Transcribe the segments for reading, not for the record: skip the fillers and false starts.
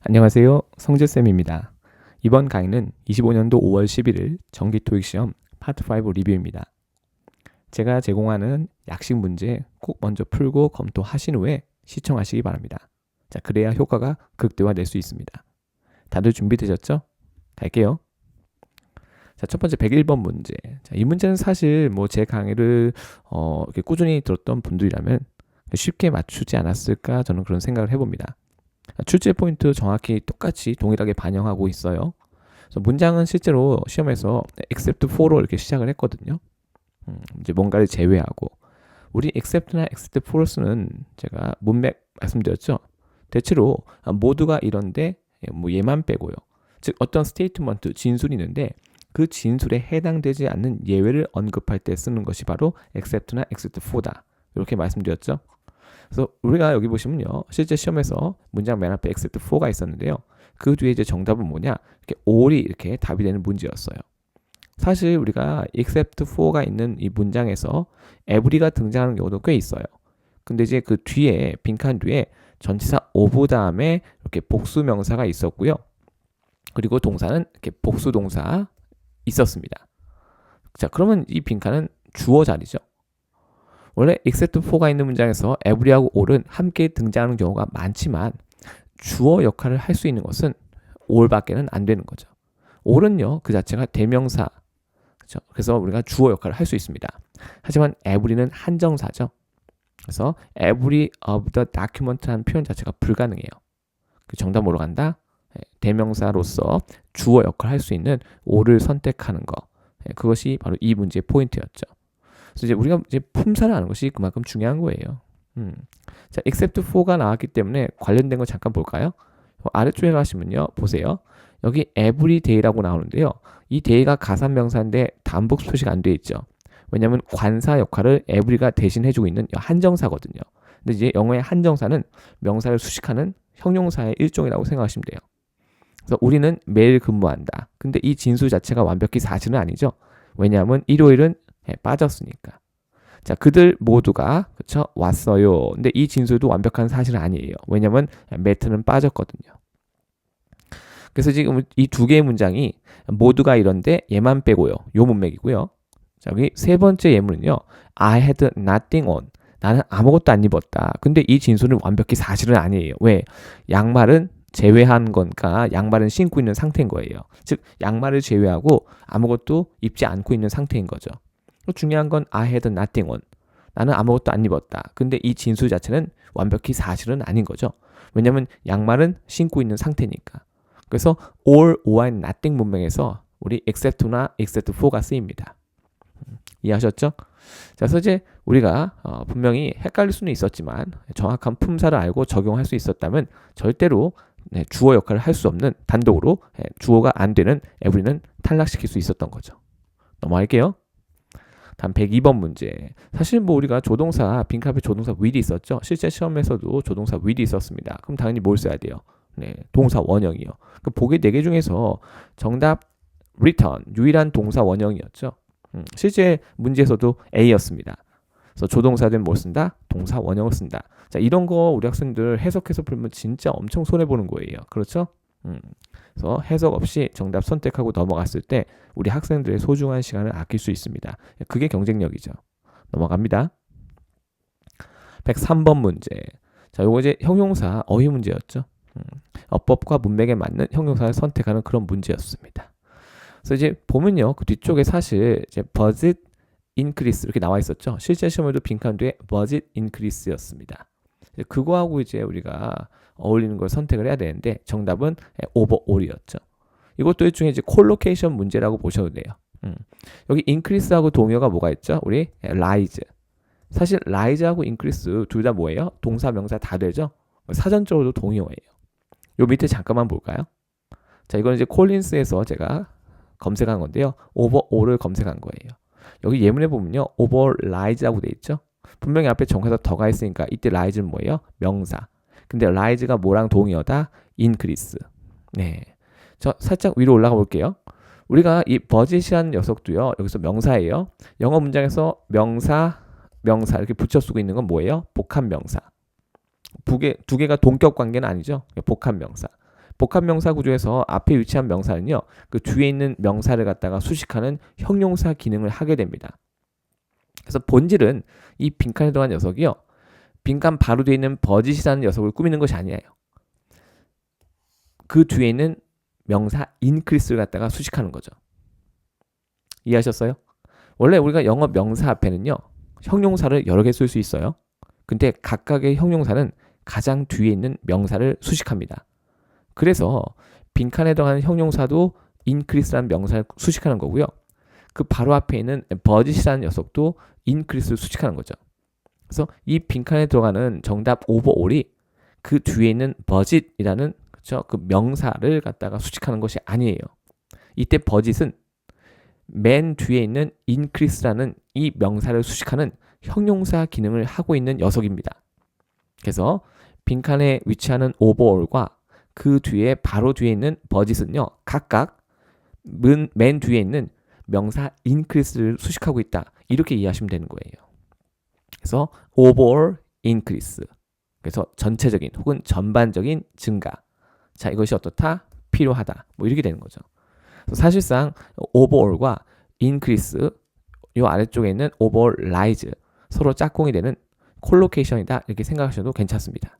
안녕하세요. 성재쌤입니다. 이번 강의는 25년도 5월 11일 정기 토익 시험 파트 5 리뷰입니다. 제가 제공하는 약식 문제 꼭 먼저 풀고 검토하신 후에 시청하시기 바랍니다. 자, 그래야 효과가 극대화될 수 있습니다. 다들 준비되셨죠? 갈게요. 자, 첫 번째 101번 문제. 자, 이 문제는 사실 제 강의를 이렇게 꾸준히 들었던 분들이라면 쉽게 맞추지 않았을까 저는 그런 생각을 해봅니다. 출제 포인트 정확히 똑같이 동일하게 반영하고 있어요. 그래서 문장은 실제로 시험에서 except for로 이렇게 시작을 했거든요. 이제 뭔가를 제외하고 우리 except나 except for 쓰는 제가 문맥 말씀드렸죠. 대체로 모두가 이런데 얘만 빼고요. 즉 어떤 스테이트먼트 진술이 있는데 그 진술에 해당되지 않는 예외를 언급할 때 쓰는 것이 바로 except나 except for다. 이렇게 말씀드렸죠. 그래서 우리가 여기 보시면요, 실제 시험에서 문장 맨 앞에 except for가 있었는데요. 그 뒤에 이제 정답은 뭐냐? 이렇게 all이 이렇게 답이 되는 문제였어요. 사실 우리가 except for가 있는 이 문장에서 every가 등장하는 경우도 꽤 있어요. 근데 이제 그 뒤에 빈칸 뒤에 전치사 of 다음에 이렇게 복수 명사가 있었고요. 그리고 동사는 이렇게 복수 동사 있었습니다. 자, 그러면 이 빈칸은 주어 자리죠. 원래 except for가 있는 문장에서 every하고 all은 함께 등장하는 경우가 많지만 주어 역할을 할 수 있는 것은 all밖에는 안 되는 거죠. all은요, 그 자체가 대명사, 그렇죠? 그래서 우리가 주어 역할을 할 수 있습니다. 하지만 every는 한정사죠. 그래서 every of the document라는 표현 자체가 불가능해요. 그 정답 뭐로 간다? 대명사로서 주어 역할을 할 수 있는 all을 선택하는 거. 그것이 바로 이 문제의 포인트였죠. 그래서 이제 우리가 이제 품사를 아는 것이 그만큼 중요한 거예요. 자, except for가 나왔기 때문에 관련된 거 잠깐 볼까요? 아래쪽에 가시면요, 보세요. 여기 every day라고 나오는데요. 이 day가 가산명사인데 단복 표시가 안 돼 있죠. 왜냐하면 관사 역할을 every가 대신 해주고 있는 한정사거든요. 근데 이제 영어의 한정사는 명사를 수식하는 형용사의 일종이라고 생각하시면 돼요. 그래서 우리는 매일 근무한다. 근데 이 진술 자체가 완벽히 사실은 아니죠. 왜냐하면 일요일은 빠졌으니까. 자, 그들 모두가 그쵸 왔어요. 근데 이 진술도 완벽한 사실은 아니에요. 왜냐면 매트는 빠졌거든요. 그래서 지금 이 두 개의 문장이 모두가 이런데 얘만 빼고요. 요 문맥이고요. 자, 여기 세 번째 예문은요. I had nothing on. 나는 아무것도 안 입었다. 근데 이 진술은 완벽히 사실은 아니에요. 왜? 양말은 제외한 건가? 양말은 신고 있는 상태인 거예요. 즉 양말을 제외하고 아무것도 입지 않고 있는 상태인 거죠. 중요한 건 I had nothing on. 나는 아무것도 안 입었다. 근데 이 진술 자체는 완벽히 사실은 아닌 거죠. 왜냐하면 양말은 신고 있는 상태니까. 그래서 all, or, nothing 문맥에서 우리 except나 except for가 쓰입니다. 이해하셨죠? 자, 그래서 이제 우리가 분명히 헷갈릴 수는 있었지만 정확한 품사를 알고 적용할 수 있었다면 절대로 주어 역할을 할 수 없는 단독으로 주어가 안 되는 every는 탈락시킬 수 있었던 거죠. 넘어갈게요. 다음 102번 문제. 사실 우리가 조동사, 빈칸에 조동사 will이 있었죠. 실제 시험에서도 조동사 will이 있었습니다. 그럼 당연히 뭘 써야 돼요? 네, 동사 원형이요. 그 보기 4개 중에서 정답 return, 유일한 동사 원형이었죠. 실제 문제에서도 A였습니다. 그래서 조동사된 뭘 쓴다? 동사 원형을 쓴다. 자, 이런 거 우리 학생들 해석해서 풀면 진짜 엄청 손해보는 거예요. 그렇죠? 그래서 해석 없이 정답 선택하고 넘어갔을 때 우리 학생들의 소중한 시간을 아낄 수 있습니다. 그게 경쟁력이죠. 넘어갑니다. 103번 문제. 자, 요거 이제 형용사 어휘 문제였죠. 어법과 문맥에 맞는 형용사를 선택하는 그런 문제였습니다. 그래서 이제 보면요, 그 뒤쪽에 사실 이제 budget increase 이렇게 나와 있었죠. 실제 시험에도 빈칸 뒤에 budget increase였습니다. 그거하고 이제 우리가 어울리는 걸 선택을 해야 되는데 정답은 overall이었죠. 이것도 일종의 이제 콜로케이션 문제라고 보셔도 돼요. 여기 increase하고 동의어가 뭐가 있죠? 우리 rise. 사실 rise하고 increase 둘 다 뭐예요? 동사 명사 다 되죠? 사전적으로도 동의어예요. 요 밑에 잠깐만 볼까요? 자, 이건 이제 콜린스에서 제가 검색한 건데요. overall을 검색한 거예요. 여기 예문에 보면요. overrise하고 돼 있죠? 분명히 앞에 정사가 더가 있으니까 이때 rise는 뭐예요? 명사. 근데 rise가 뭐랑 동의어다? increase. 네. 저 살짝 위로 올라가 볼게요. 우리가 이 budget이라는 녀석도요. 여기서 명사예요. 영어 문장에서 명사 이렇게 붙여 쓰고 있는 건 뭐예요? 복합명사. 두 개가 동격 관계는 아니죠. 복합명사. 복합명사 구조에서 앞에 위치한 명사는요. 그 뒤에 있는 명사를 갖다가 수식하는 형용사 기능을 하게 됩니다. 그래서 본질은 이 빈칸에 들어간 녀석이요. 빈칸 바로 뒤에 있는 budget이라는 녀석을 꾸미는 것이 아니에요. 그 뒤에 있는 명사 increase를 갖다가 수식하는 거죠. 이해하셨어요? 원래 우리가 영어 명사 앞에는요. 형용사를 여러 개 쓸 수 있어요. 근데 각각의 형용사는 가장 뒤에 있는 명사를 수식합니다. 그래서 빈칸에 들어가는 형용사도 increase라는 명사를 수식하는 거고요. 그 바로 앞에 있는 budget이라는 녀석도 increase를 수식하는 거죠. 그래서 이 빈칸에 들어가는 정답 overall이 그 뒤에 있는 budget이라는 그렇죠? 그 명사를 갖다가 수식하는 것이 아니에요. 이때 budget은 맨 뒤에 있는 increase라는 이 명사를 수식하는 형용사 기능을 하고 있는 녀석입니다. 그래서 빈칸에 위치하는 overall과 그 뒤에 바로 뒤에 있는 budget은요. 각각 맨 뒤에 있는 명사 increase를 수식하고 있다. 이렇게 이해하시면 되는 거예요. 그래서 overall increase. 그래서 전체적인 혹은 전반적인 증가. 자, 이것이 어떻다? 필요하다. 뭐 이렇게 되는 거죠. 그래서 사실상 overall과 increase 이 아래쪽에 있는 overall rise 서로 짝꿍이 되는 콜로케이션이다. 이렇게 생각하셔도 괜찮습니다.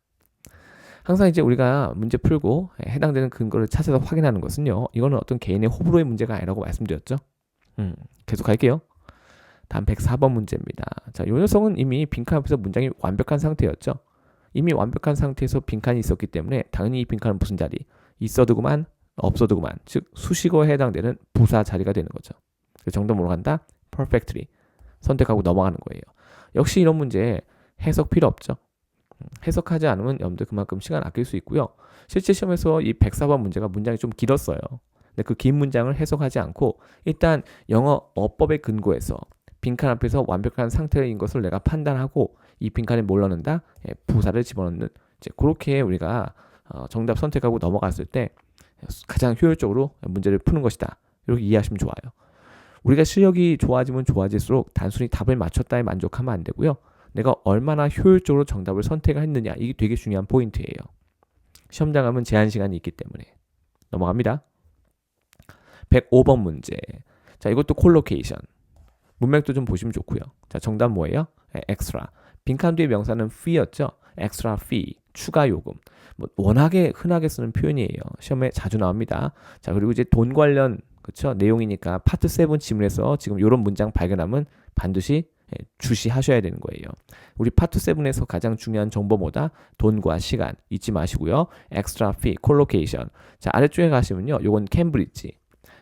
항상 이제 우리가 문제 풀고 해당되는 근거를 찾아서 확인하는 것은요. 이거는 어떤 개인의 호불호의 문제가 아니라고 말씀드렸죠. 계속 갈게요. 다음 104번 문제입니다. 자, 이 녀석은 이미 빈칸 앞에서 문장이 완벽한 상태였죠. 이미 완벽한 상태에서 빈칸이 있었기 때문에 당연히 이 빈칸은 무슨 자리? 있어도 그만, 없어도 그만. 즉 수식어에 해당되는 부사 자리가 되는 거죠. 정답 뭐로 간다? perfectly. 선택하고 넘어가는 거예요. 역시 이런 문제 해석 필요 없죠. 해석하지 않으면 여러분들 그만큼 시간 아낄 수 있고요. 실제 시험에서 이 104번 문제가 문장이 좀 길었어요. 근데 그 긴 문장을 해석하지 않고 일단 영어 어법에 근거해서 빈칸 앞에서 완벽한 상태인 것을 내가 판단하고 이 빈칸에 뭘 넣는다? 부사를 집어넣는 이제 그렇게 우리가 정답 선택하고 넘어갔을 때 가장 효율적으로 문제를 푸는 것이다. 이렇게 이해하시면 좋아요. 우리가 실력이 좋아지면 좋아질수록 단순히 답을 맞췄다에 만족하면 안 되고요. 내가 얼마나 효율적으로 정답을 선택했느냐 이게 되게 중요한 포인트예요. 시험장 가면 제한 시간이 있기 때문에 넘어갑니다. 105번 문제. 자, 이것도 콜로케이션. 문맥도 좀 보시면 좋고요. 자, 정답 뭐예요? extra. 빈칸 뒤의 명사는 fee였죠. extra fee. 추가 요금. 뭐 워낙에 흔하게 쓰는 표현이에요. 시험에 자주 나옵니다. 자, 그리고 이제 돈 관련 그렇죠? 내용이니까 파트 7 지문에서 지금 이런 문장 발견하면 반드시 주시하셔야 되는 거예요. 우리 파트 7에서 가장 중요한 정보 뭐다? 돈과 시간 잊지 마시고요. extra fee, collocation. 자, 아래쪽에 가시면요. 요건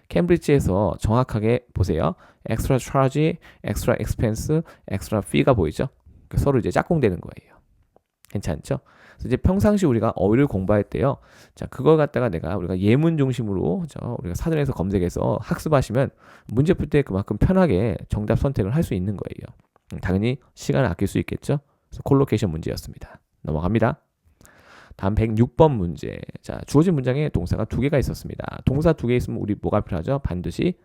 캠브리지에서 정확하게 보세요. extra charge, extra expense, extra fee가 보이죠? 서로 이제 짝꿍되는 거예요. 괜찮죠? 그래서 이제 평상시 우리가 어휘를 공부할 때요. 자, 그걸 갖다가 우리가 예문 중심으로 우리가 사전에서 검색해서 학습하시면 문제 풀 때 그만큼 편하게 정답 선택을 할 수 있는 거예요. 당연히 시간을 아낄 수 있겠죠? 그래서 콜로케이션 문제였습니다. 넘어갑니다. 다음 106번 문제. 자, 주어진 문장에 동사가 두 개가 있었습니다. 동사 두 개 있으면 우리 뭐가 필요하죠? 반드시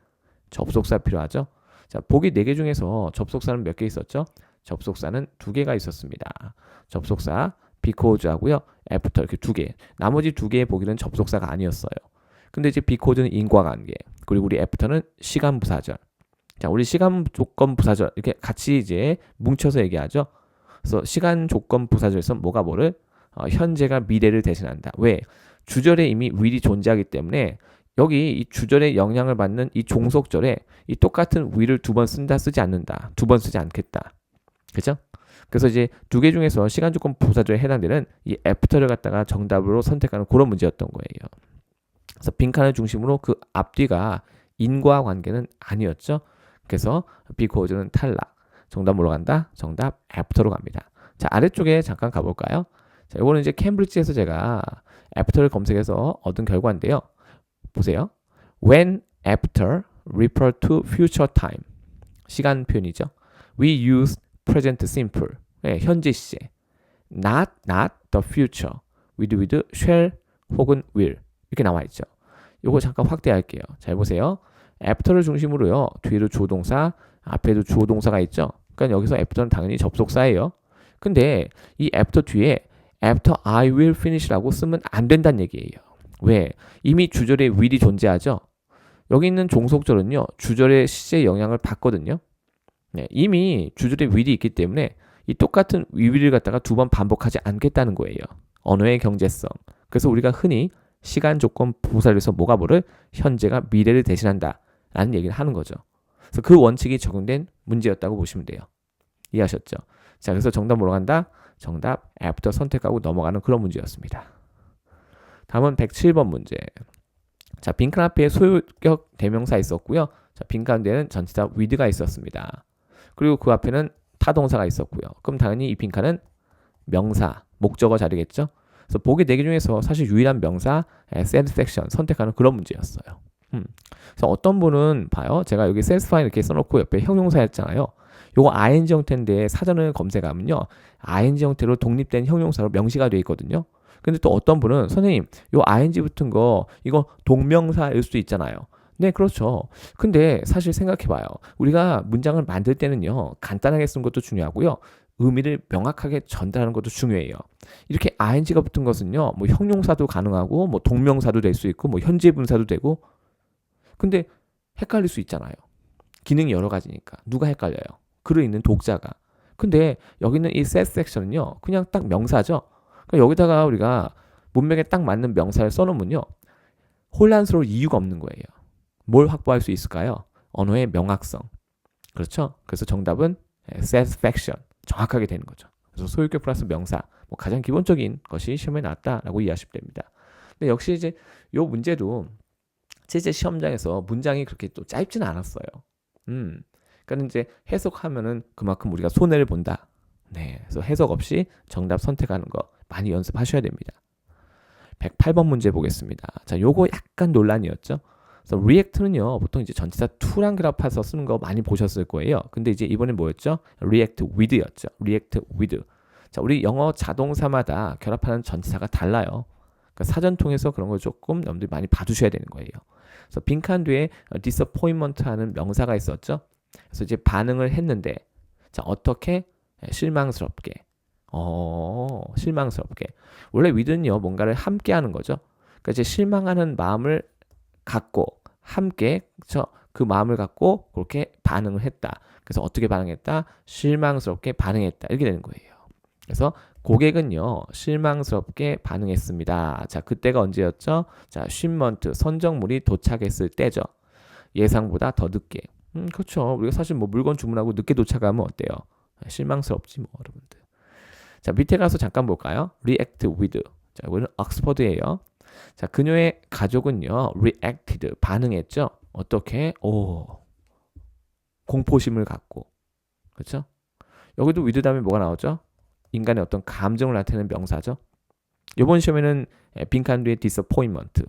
접속사 필요하죠. 자, 보기 4개 중에서 접속사는 몇 개 있었죠? 접속사는 2개가 있었습니다. 접속사 because 하고요. after 이렇게 2개. 나머지 2개의 보기는 접속사가 아니었어요. 근데 이제 because는 인과관계. 그리고 우리 after는 시간 부사절. 자, 우리 시간 조건 부사절 이렇게 같이 이제 뭉쳐서 얘기하죠. 그래서 시간 조건 부사절에서 뭐가 뭐를 현재가 미래를 대신한다. 왜? 주절에 이미 will이 존재하기 때문에 여기 이 주절의 영향을 받는 이 종속절에 이 똑같은 will을 2번 쓴다 쓰지 않는다. 2번 쓰지 않겠다. 그죠? 그래서 이제 2개 중에서 시간 조건 부사절에 해당되는 이 after를 갖다가 정답으로 선택하는 그런 문제였던 거예요. 그래서 빈칸을 중심으로 그 앞뒤가 인과관계는 아니었죠. 그래서 because는 탈락. 정답 뭐로 간다? 정답 after로 갑니다. 자, 아래쪽에 잠깐 가볼까요? 자, 이거는 이제 캠브리지에서 제가 after를 검색해서 얻은 결과인데요. 보세요. When after refer to future time. 시간 표현이죠. We use present simple. 네, 현재 시제. Not the future. with shall 혹은 will. 이렇게 나와 있죠. 이거 잠깐 확대할게요. 잘 보세요. after를 중심으로요. 뒤에도 주어 동사, 앞에도 주어 동사가 있죠. 그러니까 여기서 after는 당연히 접속사예요. 근데 이 after 뒤에 after I will finish라고 쓰면 안 된다는 얘기예요. 왜? 이미 주절에 will이 존재하죠. 여기 있는 종속절은요. 주절의 시제의 영향을 받거든요. 네, 이미 주절에 will이 있기 때문에 이 똑같은 will을 갖다가 두 번 반복하지 않겠다는 거예요. 언어의 경제성. 그래서 우리가 흔히 시간 조건 부사에서 뭐가 뭐를 현재가 미래를 대신한다 라는 얘기를 하는 거죠. 그래서 그 원칙이 적용된 문제였다고 보시면 돼요. 이해하셨죠? 자, 그래서 정답 뭐로 간다? 정답 after 선택하고 넘어가는 그런 문제였습니다. 다음은 107번 문제. 자, 빈칸 앞에 소유격 대명사 있었고요. 자, 빈칸 뒤에는 전치사 with가 있었습니다. 그리고 그 앞에는 타동사가 있었고요. 그럼 당연히 이 빈칸은 명사, 목적어 자리겠죠? 그래서 보기 4개 중에서 사실 유일한 명사 satisfaction 선택하는 그런 문제였어요. 그래서 어떤 분은 봐요. 제가 여기 satisfy 이렇게 써놓고 옆에 형용사였잖아요. 요거 ing 형태인데 사전을 검색하면요. ing 형태로 독립된 형용사로 명시가 되어 있거든요. 근데 또 어떤 분은 선생님 요 ing 붙은 거 이거 동명사일 수도 있잖아요. 네, 그렇죠. 근데 사실 생각해봐요. 우리가 문장을 만들 때는요. 간단하게 쓰는 것도 중요하고요. 의미를 명확하게 전달하는 것도 중요해요. 이렇게 ing가 붙은 것은요. 뭐 형용사도 가능하고 뭐 동명사도 될 수 있고 뭐 현재 분사도 되고 근데 헷갈릴 수 있잖아요. 기능이 여러 가지니까. 누가 헷갈려요? 글을 읽는 독자가. 근데 여기 있는 이 set section은요. 그냥 딱 명사죠. 그러니까 여기다가 우리가 문맥에 딱 맞는 명사를 써놓으면요. 혼란스러울 이유가 없는 거예요. 뭘 확보할 수 있을까요? 언어의 명확성. 그렇죠? 그래서 정답은 satisfaction. 정확하게 되는 거죠. 그래서 소유격 플러스 명사. 뭐 가장 기본적인 것이 시험에 나왔다라고 이해하시면 됩니다. 근데 역시 이제 이 문제도 실제 시험장에서 문장이 그렇게 또 짧지는 않았어요. 그러니까 이제 해석하면은 그만큼 우리가 손해를 본다. 네, 그래서 해석 없이 정답 선택하는 거 많이 연습하셔야 됩니다. 108번 문제 보겠습니다. 자, 요거 약간 논란이었죠. 그래서 react는요, 보통 이제 전치사 to랑 결합해서 쓰는 거 많이 보셨을 거예요. 근데 이제 이번엔 뭐였죠? react with였죠. react with. 자, 우리 영어 자동사마다 결합하는 전치사가 달라요. 그러니까 사전 통해서 그런 걸 조금 여러분들이 많이 봐두셔야 되는 거예요. 그래서 빈칸 뒤에 disappointment 하는 명사가 있었죠. 그래서 이제 반응을 했는데, 자, 어떻게? 실망스럽게. 실망스럽게. 원래 with는요, 뭔가를 함께 하는 거죠. 그러니까 이제 실망하는 마음을 갖고, 함께, 그쵸? 그 마음을 갖고 그렇게 반응을 했다. 그래서 어떻게 반응했다? 실망스럽게 반응했다. 이렇게 되는 거예요. 그래서 고객은요, 실망스럽게 반응했습니다. 자, 그때가 언제였죠? 자, shipment, 선정물이 도착했을 때죠. 예상보다 더 늦게. 그렇죠. 우리가 사실 뭐 물건 주문하고 늦게 도착하면 어때요? 실망스럽지 뭐, 여러분들. 자, 밑에 가서 잠깐 볼까요? react with. 자, 이거는 옥스퍼드예요. 자, 그녀의 가족은요, reacted, 반응했죠. 어떻게? 공포심을 갖고. 그렇죠? 여기도 with 다음에 뭐가 나오죠? 인간의 어떤 감정을 나타내는 명사죠. 이번 시험에는 빈칸 뒤에 disappointment.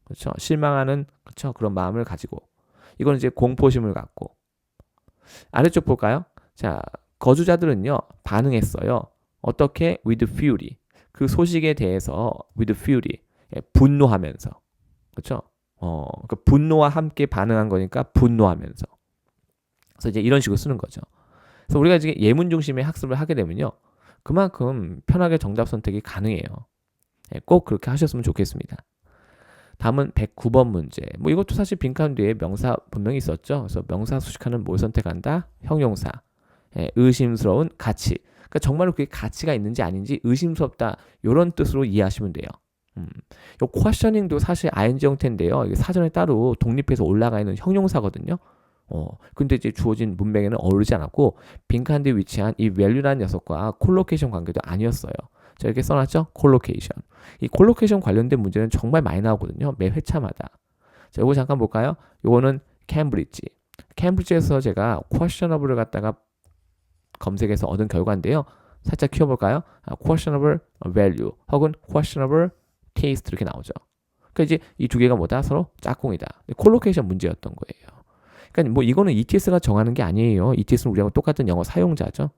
그렇죠? 실망하는, 그렇죠? 그런 마음을 가지고. 이건 이제 공포심을 갖고. 아래쪽 볼까요? 자, 거주자들은요, 반응했어요. 어떻게? with fury. 그 소식에 대해서 with fury. 분노하면서. 그렇죠? 그 분노와 함께 반응한 거니까 분노하면서. 그래서 이제 이런 식으로 쓰는 거죠. 그래서 우리가 이제 예문 중심의 학습을 하게 되면요. 그만큼 편하게 정답 선택이 가능해요. 꼭 그렇게 하셨으면 좋겠습니다. 다음은 109번 문제. 뭐 이것도 사실 빈칸 뒤에 명사 분명히 있었죠. 그래서 명사 수식하는 뭘 선택한다? 형용사. 의심스러운 가치. 그러니까 정말로 그게 가치가 있는지 아닌지 의심스럽다. 이런 뜻으로 이해하시면 돼요. 요 questioning도 사실 ing 형태인데요. 이게 사전에 따로 독립해서 올라가 있는 형용사거든요. 근데 이제 주어진 문맥에는 어울리지 않았고 빈칸 뒤에 위치한 이 value라는 녀석과 콜로케이션 관계도 아니었어요. 자, 이렇게 써놨죠? 콜로케이션. 이 콜로케이션 관련된 문제는 정말 많이 나오거든요. 매 회차마다. 자, 이거 잠깐 볼까요? 요거는 캠브리지. 캠브리지에서 제가 questionable을 갖다가 검색해서 얻은 결과인데요. 살짝 키워볼까요? questionable value 혹은 questionable taste 이렇게 나오죠. 그러니까 이제 이 두 개가 뭐다? 서로 짝꿍이다. 콜로케이션 문제였던 거예요. 그러니까 뭐 이거는 ETS가 정하는 게 아니에요. ETS는 우리하고 똑같은 영어 사용자죠.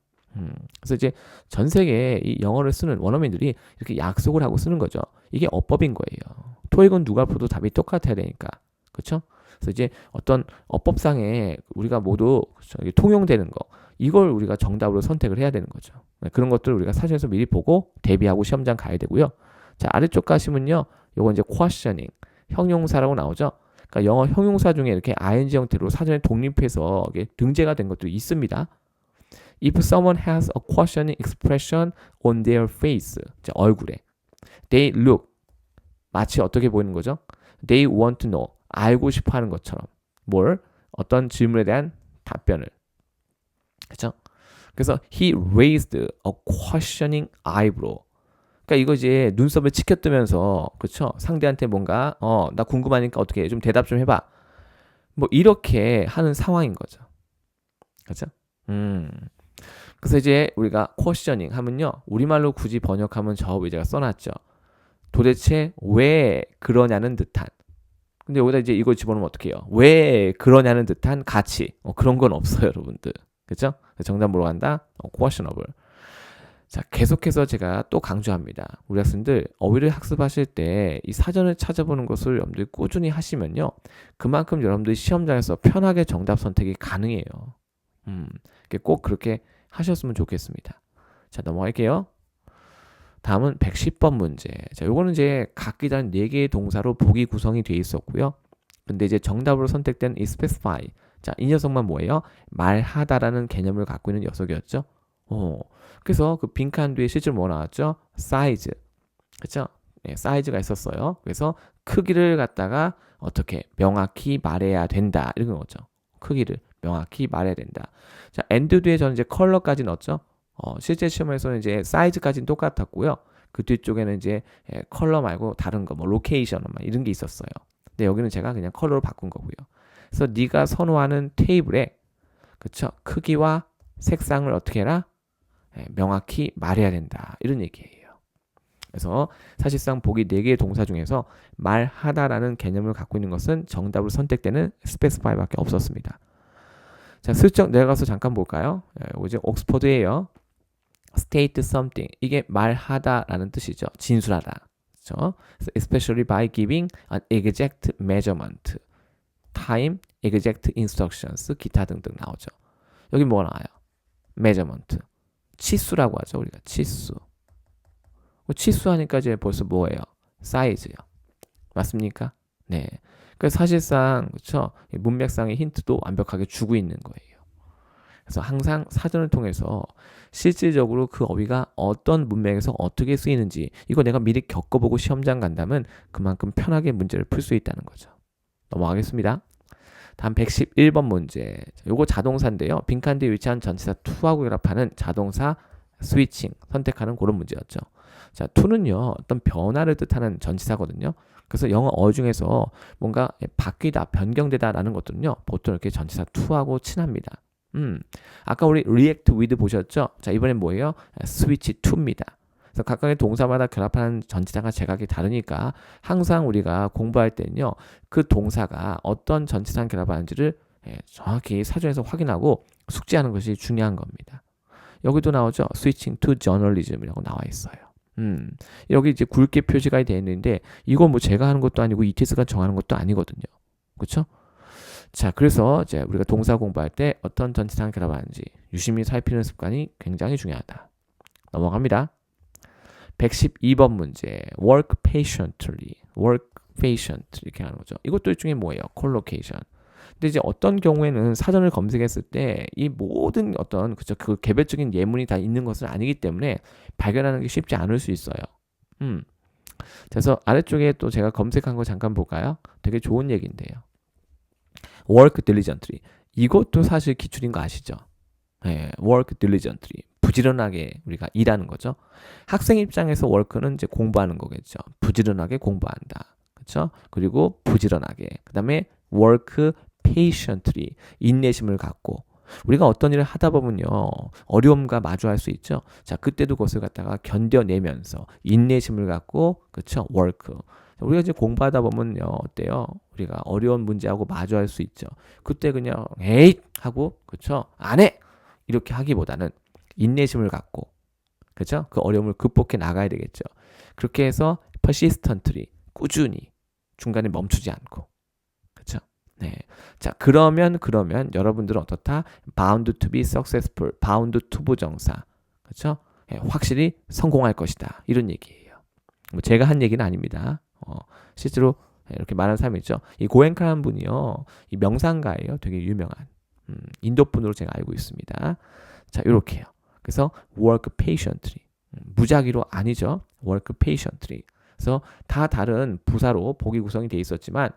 그래서 이제 전 세계에 이 영어를 쓰는 원어민들이 이렇게 약속을 하고 쓰는 거죠. 이게 어법인 거예요. 토익은 누가 풀어도 답이 똑같아야 되니까. 그렇죠? 그래서 이제 어떤 어법상에 우리가 모두 통용되는 거, 이걸 우리가 정답으로 선택을 해야 되는 거죠. 그런 것들을 우리가 사전에서 미리 보고 대비하고 시험장 가야 되고요. 자, 아래쪽 가시면요. 요거 이제 questioning, 형용사라고 나오죠. 그러니까 영어 형용사 중에 이렇게 ing 형태로 사전에 독립해서 이게 등재가 된 것도 있습니다. If someone has a questioning expression on their face, 자, 얼굴에, they look, 마치 어떻게 보이는 거죠? They want to know, 알고 싶어 하는 것처럼. 뭘? 어떤 질문에 대한 답변을. 그렇죠? 그래서 he raised a questioning eyebrow. 그러니까 이거 이제 눈썹을 치켜뜨면서, 그렇죠? 상대한테 뭔가 나 궁금하니까 어떻게 좀 대답 좀 해봐. 뭐 이렇게 하는 상황인 거죠. 그렇죠? 그래서 이제 우리가 questioning 하면요, 우리말로 굳이 번역하면 저 위에 제가 써놨죠. 도대체 왜 그러냐는 듯한. 근데 여기다 이제 이거 집어넣으면 어떡해요? 왜 그러냐는 듯한 가치. 그런 건 없어요, 여러분들. 그렇죠? 정답 보러 간다. questionable. 자, 계속해서 제가 또 강조합니다. 우리 학생들 어휘를 학습하실 때 이 사전을 찾아보는 것을 여러분들이 꾸준히 하시면요, 그만큼 여러분들이 시험장에서 편하게 정답 선택이 가능해요. 꼭 그렇게 하셨으면 좋겠습니다. 자, 넘어갈게요. 다음은 110번 문제. 자, 요거는 이제 각기 다른 4개의 동사로 보기 구성이 되어 있었고요. 근데 이제 정답으로 선택된 이 specify. 자, 이 녀석만 뭐예요? 말하다라는 개념을 갖고 있는 녀석이었죠. 그래서 그 빈칸 뒤에 실제로 뭐 나왔죠? size. 그렇죠? 네, 사이즈가 있었어요. 그래서 크기를 갖다가 어떻게 명확히 말해야 된다. 이런 거죠. 크기를 명확히 말해야 된다. 자, and 뒤에 저는 이제 컬러까지 넣었죠. 실제 시험에서는 이제 사이즈까지는 똑같았고요. 그 뒤쪽에는 이제 컬러 말고 다른 거, 뭐 로케이션 이런 게 있었어요. 근데 여기는 제가 그냥 컬러로 바꾼 거고요. 그래서 네가 선호하는 테이블에, 그쵸, 크기와 색상을 어떻게 해라? 명확히 말해야 된다. 이런 얘기예요. 그래서 사실상 보기 4개의 동사 중에서 말하다라는 개념을 갖고 있는 것은 정답으로 선택되는 specify밖에 없었습니다. 자, 슬쩍 내려가서 잠깐 볼까요? 이제 옥스퍼드예요. state something, 이게 말하다라는 뜻이죠. 진술하다. 그렇죠? especially by giving an exact measurement, time, exact instructions, 기타 등등 나오죠. 여기 뭐 나와요? measurement, 치수라고 하죠. 우리가 치수. 치수하니까 이제 벌써 뭐예요? 사이즈요. 맞습니까? 네. 그래서 사실상 그렇죠? 문맥상의 힌트도 완벽하게 주고 있는 거예요. 그래서 항상 사전을 통해서 실질적으로 그 어휘가 어떤 문맥에서 어떻게 쓰이는지 이거 내가 미리 겪어보고 시험장 간다면 그만큼 편하게 문제를 풀 수 있다는 거죠. 넘어가겠습니다. 다음 111번 문제. 요거 자동사인데요. 빈칸 뒤에 위치한 전치사 to하고 결합하는 자동사 스위칭 선택하는 그런 문제였죠. 자, to는요, 어떤 변화를 뜻하는 전치사거든요. 그래서 영어 중에서 뭔가 바뀌다, 변경되다 라는 것들은요, 보통 이렇게 전치사 to하고 친합니다. 아까 우리 react with 보셨죠? 자, 이번엔 뭐예요? switch to입니다. 그래서 각각의 동사마다 결합하는 전치사가 제각이 다르니까 항상 우리가 공부할 때는요, 그 동사가 어떤 전치사랑 결합하는지를 정확히 사전에서 확인하고 숙지하는 것이 중요한 겁니다. 여기도 나오죠? switching to journalism이라고 나와 있어요. 여기 이제 굵게 표시가 되어 있는데 이거 뭐 제가 하는 것도 아니고 ETS가 정하는 것도 아니거든요. 그렇죠? 자, 그래서 이제 우리가 동사 공부할 때 어떤 전치사랑 결합하는지 유심히 살피는 습관이 굉장히 중요하다. 넘어갑니다. 112번 문제. work patiently, work patient 이렇게 하는 거죠. 이것도 일종의 뭐예요? collocation. 근데 이제 어떤 경우에는 사전을 검색했을 때 이 모든 어떤 그 개별적인 예문이 다 있는 것은 아니기 때문에 발견하는 게 쉽지 않을 수 있어요. 그래서 아래쪽에 또 제가 검색한 거 잠깐 볼까요? 되게 좋은 얘기인데요. work diligently. 이것도 사실 기출인 거 아시죠? 네, work diligently. 부지런하게 우리가 일하는 거죠. 학생 입장에서 work는 이제 공부하는 거겠죠. 부지런하게 공부한다. 그렇죠? 그리고 부지런하게. 그다음에 work patiently. 인내심을 갖고. 우리가 어떤 일을 하다 보면요, 어려움과 마주할 수 있죠. 자, 그때도 그것을 갖다가 견뎌내면서 인내심을 갖고, 그렇죠? work. 우리가 이제 공부하다 보면요, 어때요? 우리가 어려운 문제하고 마주할 수 있죠. 그때 그냥 에잇 하고, 그렇죠? 안 해. 이렇게 하기보다는 인내심을 갖고, 그렇죠? 그 어려움을 극복해 나가야 되겠죠. 그렇게 해서 persistently, 꾸준히 중간에 멈추지 않고, 그렇죠? 네. 자, 그러면 여러분들은 어떻다? bound to be successful, bound to 부정사. 그렇죠? 예, 확실히 성공할 것이다. 이런 얘기예요. 뭐 제가 한 얘기는 아닙니다. 실제로 이렇게 말하는 사람이 있죠. 이 고엔카라는 분이요. 이 명상가예요. 되게 유명한. 인도 분으로 제가 알고 있습니다. 자, 이렇게요. 그래서 work patiently. 무작위로 아니죠. work patiently. 그래서 다 다른 부사로 복이 구성이 되어 있었지만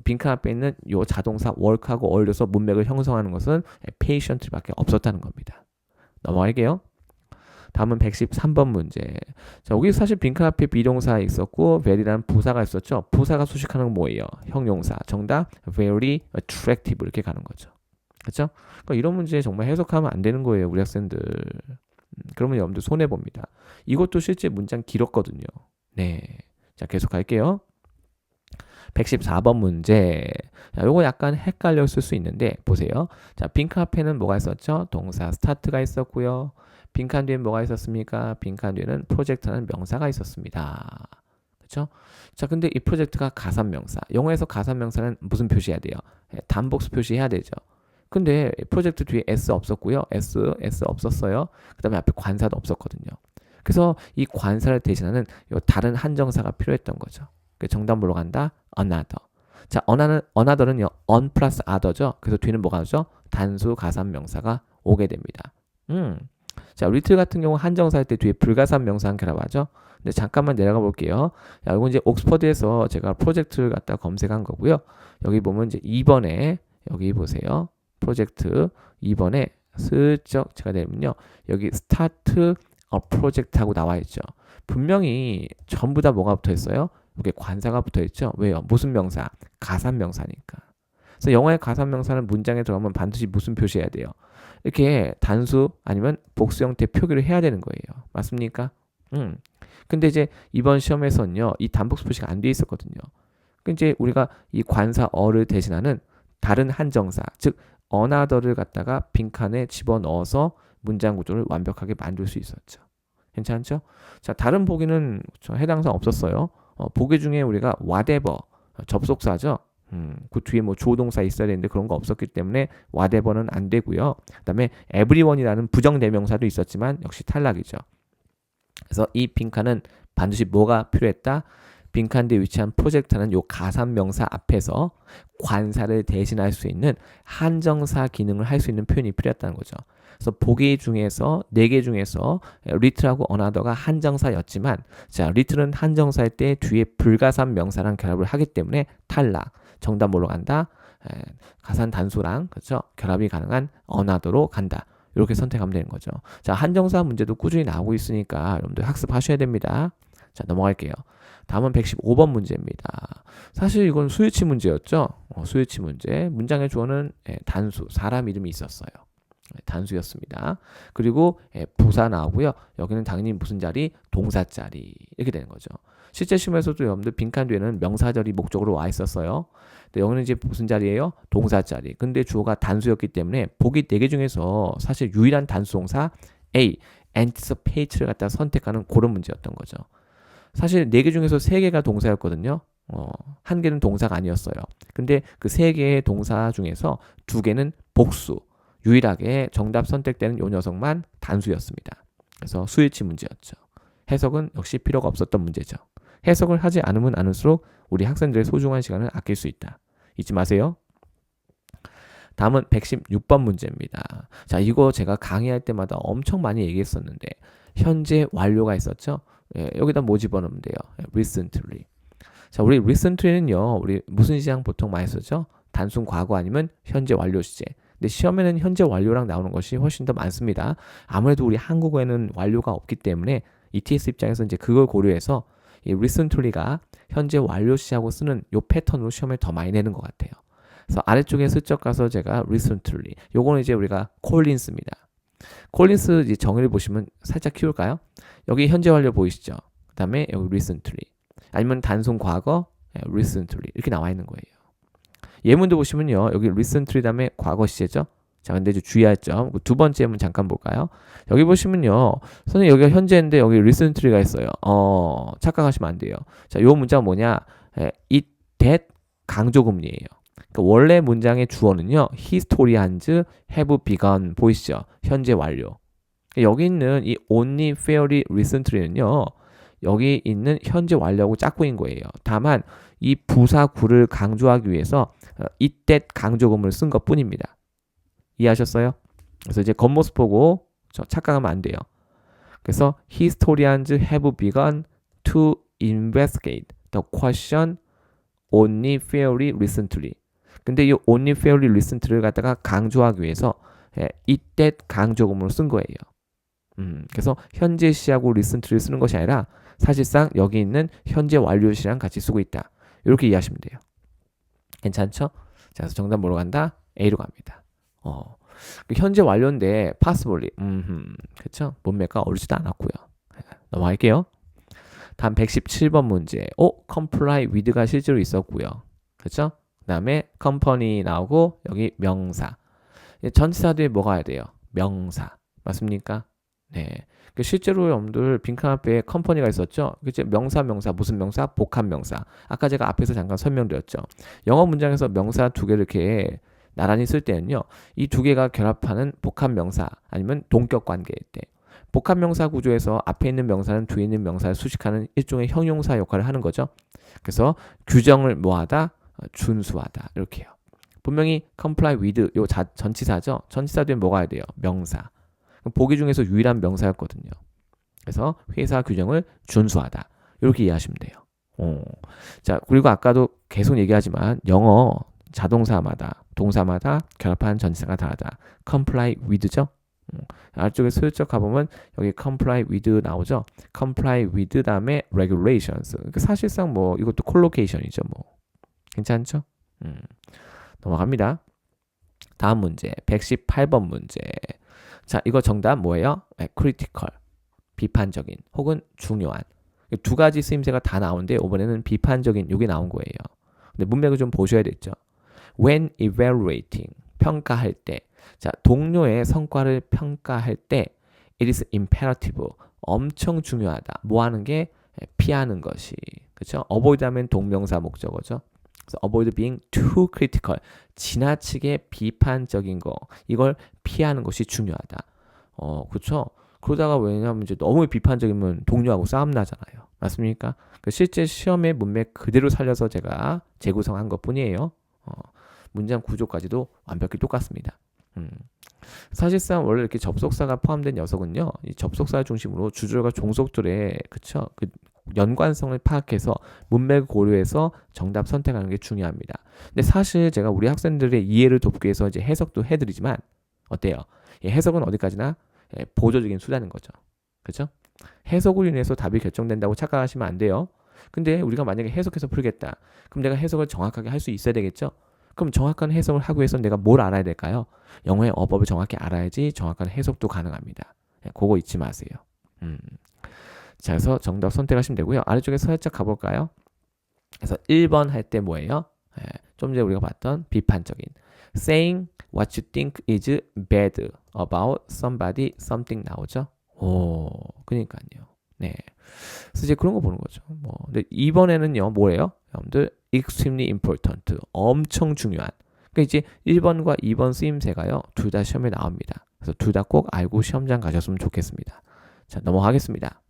빈칸 앞에 있는 이 자동사 work하고 어울려서 문맥을 형성하는 것은 patiently밖에 없었다는 겁니다. 넘어갈게요. 다음은 113번 문제. 자, 여기 사실 빈칸 앞에 비동사 있었고 very라는 부사가 있었죠. 부사가 수식하는 건 뭐예요? 형용사. 정답 very attractive 이렇게 가는 거죠. 그렇죠? 그러니까 이런 문제 정말 해석하면 안 되는 거예요, 우리 학생들. 그러면 여러분들 손해 봅니다. 이것도 실제 문장 길었거든요. 네. 자, 계속 갈게요. 114번 문제. 자, 요거 약간 헷갈렸을 수 있는데 보세요. 자, 빈칸 앞에는 뭐가 있었죠? 동사 start가 있었고요. 빈칸 뒤엔 뭐가 있었습니까? 빈칸 뒤에는 프로젝트라는 명사가 있었습니다. 그렇죠? 자, 근데 이 프로젝트가 가산명사. 영어에서 가산명사는 무슨 표시해야 돼요? 단복수 표시해야 되죠. 근데 프로젝트 뒤에 S 없었고요. S 없었어요. 그 다음에 앞에 관사도 없었거든요. 그래서 이 관사를 대신하는 요 다른 한정사가 필요했던 거죠. 정답 뭐로 간다? another. 자, another는요. on 플러스 other죠. 그래서 뒤는 뭐가 오죠? 단수 가산 명사가 오게 됩니다. 자, 리틀 같은 경우 한정사일 때 뒤에 불가산 명사 한 개라고 하죠. 근데 잠깐만 내려가 볼게요. 자, 이건 이제 옥스퍼드에서 제가 프로젝트를 갖다 검색한 거고요. 여기 보면 이제 2번에 여기 보세요. 프로젝트 2번에 슬쩍 제가 내면요. 여기 스타트 프로젝트 하고 나와 있죠. 분명히 전부 다 뭐가 붙어 있어요? 이게 관사가 붙어 있죠. 왜요? 무슨 명사? 가산 명사니까. 그래서 영어의 가산 명사는 문장에 들어가면 반드시 무슨 표시해야 돼요? 이렇게 단수 아니면 복수 형태 표기를 해야 되는 거예요. 맞습니까? 근데 이제 이번 시험에서는요. 이 단복수 표시가 안 돼 있었거든요. 이제 우리가 이 관사 어를 대신하는 다른 한정사, 즉 another를 갖다가 빈칸에 집어넣어서 문장 구조를 완벽하게 만들 수 있었죠. 괜찮죠? 자, 다른 보기는 해당사 없었어요. 보기 중에 우리가 whatever, 접속사죠. 그 뒤에 뭐 조동사 있어야 되는데 그런 거 없었기 때문에 whatever는 안 되고요. 그 다음에 everyone이라는 부정대명사도 있었지만 역시 탈락이죠. 그래서 이 빈칸은 반드시 뭐가 필요했다? 빈칸 뒤에 위치한 프로젝트는 요 가산명사 앞에서 관사를 대신할 수 있는 한정사 기능을 할 수 있는 표현이 필요했다는 거죠. 그래서 보기 중에서 4개 중에서 리틀하고 another가 한정사였지만 자, 리틀은 한정사일 때 뒤에 불가산 명사랑 결합을 하기 때문에 탈락. 정답 뭐로 간다? 가산 단수랑 그렇죠? 결합이 가능한 another로 간다. 이렇게 선택하면 되는 거죠. 자, 한정사 문제도 꾸준히 나오고 있으니까 여러분들 학습하셔야 됩니다. 자, 넘어갈게요. 다음은 115번 문제입니다. 사실 이건 수유치 문제였죠. 수유치 문제. 문장의 주어는 단수, 사람 이름이 있었어요. 단수였습니다. 그리고 부사 나오고요. 여기는 당연히 무슨 자리? 동사 자리. 이렇게 되는 거죠. 실제 시험에서도 여러분들 빈칸 뒤에는 명사절이 목적으로 와 있었어요. 근데 여기는 이제 무슨 자리예요? 동사 자리. 근데 주어가 단수였기 때문에 보기 4개 중에서 사실 유일한 단수동사 A, anticipate를 갖다 선택하는 그런 문제였던 거죠. 사실 4개 중에서 3개가 동사였거든요. 1개는 동사가 아니었어요. 근데 그 3개의 동사 중에서 2개는 복수. 유일하게 정답 선택되는 요 녀석만 단수였습니다. 그래서 수일치 문제였죠. 해석은 역시 필요가 없었던 문제죠. 해석을 하지 않으면 않을수록 우리 학생들의 소중한 시간을 아낄 수 있다. 잊지 마세요. 다음은 116번 문제입니다. 자, 이거 제가 강의할 때마다 엄청 많이 얘기했었는데 현재 완료가 있었죠. 여기다 뭐 집어넣으면 돼요? recently. 자, 우리 recently는요. 우리 무슨 시장 보통 많이 쓰죠? 단순 과거 아니면 현재 완료 시제. 근데 시험에는 현재 완료랑 나오는 것이 훨씬 더 많습니다. 아무래도 우리 한국어에는 완료가 없기 때문에 ETS 입장에서 이제 그걸 고려해서 이 recently가 현재 완료 시하고 쓰는 요 패턴으로 시험에 더 많이 내는 것 같아요. 그래서 아래쪽에 슬쩍 가서 제가 recently. 요거는 이제 우리가 Collins입니다. 콜린스 이제 정의를 보시면 살짝 키울까요? 여기 현재 완료 보이시죠? 그 다음에 여기 recently. 아니면 단순 과거, recently. 이렇게 나와 있는 거예요. 예문도 보시면요. 여기 recently 다음에 과거 시제죠? 자, 근데 주의할 점. 두 번째 예문 잠깐 볼까요? 여기 보시면요. 선생님 여기가 현재인데 여기 recently가 있어요. 착각하시면 안 돼요. 자, 요 문자가 뭐냐? it, that 강조금리예요. 그러니까 원래 문장의 주어는요. Historians have begun. 보이시죠? 현재 완료. 여기 있는 이 only fairly recently는요. 여기 있는 현재 완료하고 짝꿍인 거예요. 다만 이 부사 구를 강조하기 위해서 이때 강조금을 쓴 것뿐입니다. 이해하셨어요? 그래서 이제 겉모습 보고 착각하면 안 돼요. 그래서 historians have begun to investigate the question only fairly recently. 근데 이 only fairly recently를 갖다가 강조하기 위해서 이때 강조금으로 쓴 거예요. 그래서 현재 시하고 recently를 쓰는 것이 아니라 사실상 여기 있는 현재 완료 시랑 같이 쓰고 있다. 이렇게 이해하시면 돼요. 괜찮죠? 자, 그래서 정답 뭐로 간다? A로 갑니다. 현재 완료인데 possibly. 그렇죠? 문맥과 어울리지도 않았고요. 넘어갈게요. 다음 117번 문제. comply with가 실제로 있었고요. 그렇죠? 그다음에 company 나오고 여기 명사. 전치사 뒤에 뭐가 와야 돼요? 명사. 맞습니까? 네. 실제로 여러분들 빈칸 앞에 컴퍼니가 있었죠. 그치? 명사 무슨 명사? 복합 명사. 아까 제가 앞에서 잠깐 설명드렸죠. 영어 문장에서 명사 두 개를 이렇게 나란히 쓸 때는요. 이 두 개가 결합하는 복합 명사 아니면 동격 관계일 때. 복합 명사 구조에서 앞에 있는 명사는 뒤에 있는 명사를 수식하는 일종의 형용사 역할을 하는 거죠. 그래서 규정을 뭐하다? 준수하다. 이렇게요. 분명히 comply with 요 전치사죠. 전치사 뒤에 뭐가 해야 돼요? 명사. 보기 중에서 유일한 명사였거든요. 그래서 회사 규정을 준수하다. 이렇게 이해하시면 돼요. 자, 그리고 아까도 계속 얘기하지만 영어 자동사마다 동사마다 결합한 전치사가 다르다. comply with죠. 아래쪽에 슬쩍 가보면 여기 comply with 나오죠. comply with 다음에 regulations. 그러니까 사실상 뭐 이것도 콜로케이션이죠. 뭐 괜찮죠? 넘어갑니다. 다음 문제 118번 문제. 자, 이거 정답 뭐예요? critical, 비판적인 혹은 중요한. 두 가지 쓰임새가 다 나오는데 이번에는 비판적인 이게 나온 거예요. 근데 문맥을 좀 보셔야 되죠. When evaluating, 평가할 때. 자, 동료의 성과를 평가할 때 it is imperative, 엄청 중요하다. 뭐 하는 게? 피하는 것이. 그렇죠? avoid 하면 동명사 목적어죠. 그래서 avoid being too critical, 지나치게 비판적인 거, 이걸 피하는 것이 중요하다. 그렇죠? 그러다가 왜냐하면 이제 너무 비판적이면 동료하고 싸움 나잖아요. 맞습니까? 실제 시험의 문맥 그대로 살려서 제가 재구성한 것뿐이에요. 문장 구조까지도 완벽히 똑같습니다. 사실상 원래 이렇게 접속사가 포함된 녀석은요, 이 접속사 중심으로 주절과 종속절의 그쵸? 그 연관성을 파악해서 문맥을 고려해서 정답 선택하는 게 중요합니다. 근데 사실 제가 우리 학생들의 이해를 돕기 위해서 이제 해석도 해드리지만 어때요? 해석은 어디까지나 보조적인 수단인 거죠. 그렇죠? 해석으로 인해서 답이 결정된다고 착각하시면 안 돼요. 근데 우리가 만약에 해석해서 풀겠다. 그럼 내가 해석을 정확하게 할 수 있어야 되겠죠? 그럼 정확한 해석을 하기 위해서 내가 뭘 알아야 될까요? 영어의 어법을 정확히 알아야지 정확한 해석도 가능합니다. 그거 잊지 마세요. 자, 그래서 정답 선택하시면 되고요. 아래쪽에 살짝 가볼까요? 그래서 1번 할 때 뭐예요? 좀 전에 우리가 봤던 비판적인 saying what you think is bad about somebody, something 나오죠? 그러니까요. 네. 그래서 이제 그런 거 보는 거죠. 근데 이번에는요, 뭐예요? 여러분들 extremely important, 엄청 중요한. 그러니까 이제 1번과 2번 쓰임새가요, 둘 다 시험에 나옵니다. 그래서 둘 다 꼭 알고 시험장 가셨으면 좋겠습니다. 자, 넘어가겠습니다.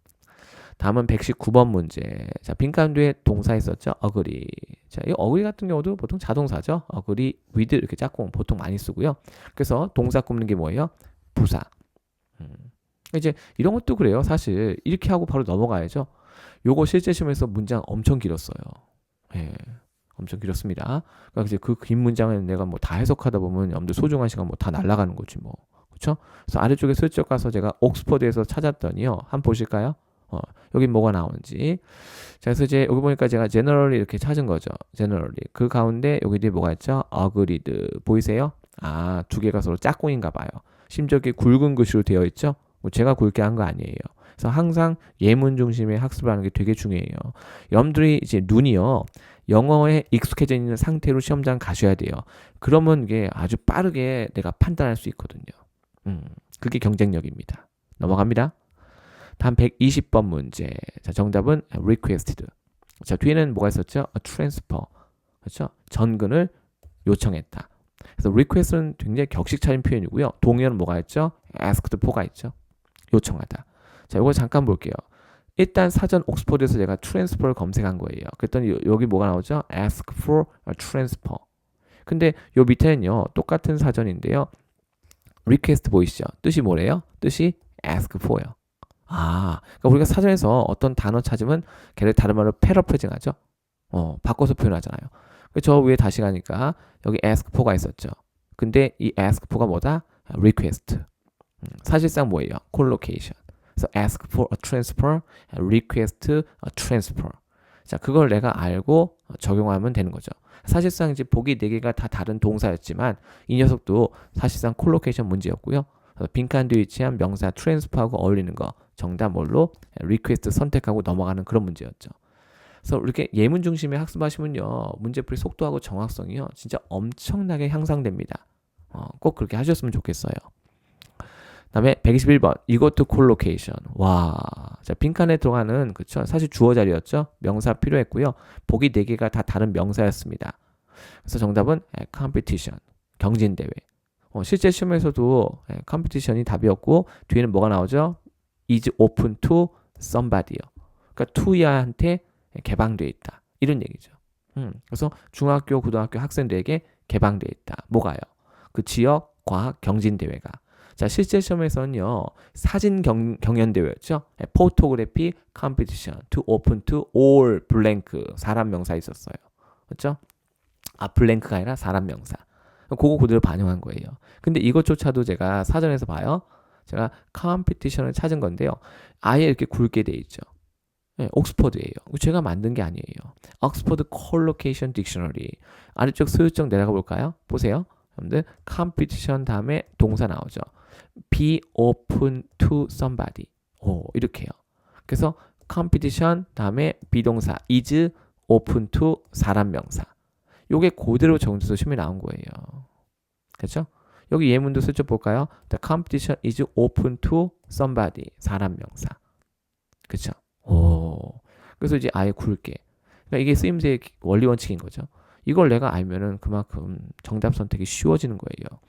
다음은 119번 문제. 자, 빈칸 뒤에 동사 있었죠? agree. 자, 이 agree 같은 경우도 보통 자동사죠? agree with 이렇게 짝꿍 보통 많이 쓰고요. 그래서 동사 꼽는 게 뭐예요? 부사. 이제 이런 것도 그래요. 사실 이렇게 하고 바로 넘어가야죠. 요거 실제 시험에서 문장 엄청 길었어요. 예. 엄청 길었습니다. 그러니까 이제 그 긴 문장을 내가 뭐 다 해석하다 보면 여러분들 소중한 시간 뭐 다 날아가는 거지 뭐. 그렇죠? 그래서 아래쪽에 슬쩍 가서 제가 옥스퍼드에서 찾았더니요. 한번 보실까요? 여기 뭐가 나오는지. 자, 그래서 이제 여기 보니까 제가 generally 이렇게 찾은 거죠. generally. 그 가운데 여기 뒤에 뭐가 있죠? agreed. 보이세요? 두 개가 서로 짝꿍인가 봐요. 심지어 이렇게 굵은 글씨로 되어 있죠? 제가 굵게 한 거 아니에요. 그래서 항상 예문 중심의 학습을 하는 게 되게 중요해요. 여러분들이 이제 눈이요. 영어에 익숙해져 있는 상태로 시험장 가셔야 돼요. 그러면 이게 아주 빠르게 내가 판단할 수 있거든요. 그게 경쟁력입니다. 넘어갑니다. 다음 120번 문제. 자, 정답은 requested. 자, 뒤에는 뭐가 있었죠? transfer. 그렇죠? 전근을 요청했다. 그래서 request는 굉장히 격식 차린 표현이고요. 동의어는 뭐가 있죠? asked for가 있죠. 요청하다. 자, 이거 잠깐 볼게요. 일단 사전 옥스퍼드에서 제가 transfer를 검색한 거예요. 그랬더니 여기 뭐가 나오죠? ask for a transfer. 근데 요 밑에는요. 똑같은 사전인데요. request 보이시죠? 뜻이 뭐래요? 뜻이 ask for요. 그러니까 우리가 사전에서 어떤 단어 찾으면 걔를 다른 말로 패러프레징하죠. 바꿔서 표현하잖아요. 저 위에 다시 가니까 여기 ask for가 있었죠. 근데 이 ask for가 뭐다? request. 사실상 뭐예요? collocation. 그래서 ask for a transfer, request a transfer. 자, 그걸 내가 알고 적용하면 되는 거죠. 사실상 이제 보기 4개가 다 다른 동사였지만 이 녀석도 사실상 콜로케이션 문제였고요. 빈칸 뒤에 위치한 명사 transfer하고 어울리는 거 정답 뭘로? request 선택하고 넘어가는 그런 문제였죠. 그래서 이렇게 예문 중심의 학습하시면요. 문제풀이 속도하고 정확성이요. 진짜 엄청나게 향상됩니다. 꼭 그렇게 하셨으면 좋겠어요. 다음에 121번 이것도 콜로케이션. 와, 자 빈칸에 들어가는 그쵸 사실 주어 자리였죠. 명사 필요했고요. 보기 4개가 다 다른 명사였습니다. 그래서 정답은 competition 경진 대회. 실제 시험에서도 competition이 답이었고 뒤에는 뭐가 나오죠? is open to somebody요. 그러니까 to야한테 개방되어 있다. 이런 얘기죠. 그래서 중학교, 고등학교 학생들에게 개방되어 있다. 뭐가요? 그 지역 과학 경진 대회가. 자, 실제 시험에서는요. 사진 경연 대회였죠. 포토그래피 컴피티션 to open to all blank 사람 명사 있었어요. 그렇죠? 블랭크가 아니라 사람 명사. 그거 그대로 반영한 거예요. 근데 이것조차도 제가 사전에서 봐요. 제가 컴피티션을 찾은 건데요. 아예 이렇게 굵게 돼 있죠. 네, 옥스퍼드예요. 제가 만든 게 아니에요. 옥스퍼드 콜로케이션 딕셔너리. 아래쪽 소유적 내려가 볼까요? 보세요. 여러분들 competition 다음에 동사 나오죠. be open to somebody. 이렇게요. 그래서 competition 다음에 비동사 is open to 사람 명사. 요게 그대로 정제해서 시험에 나온 거예요. 그렇죠? 여기 예문도 슬쩍 볼까요? The competition is open to somebody. 사람 명사. 그렇죠? 그래서 이제 아예 굵게. 그러니까 이게 쓰임새의 원리 원칙인 거죠. 이걸 내가 알면은 그만큼 정답 선택이 쉬워지는 거예요.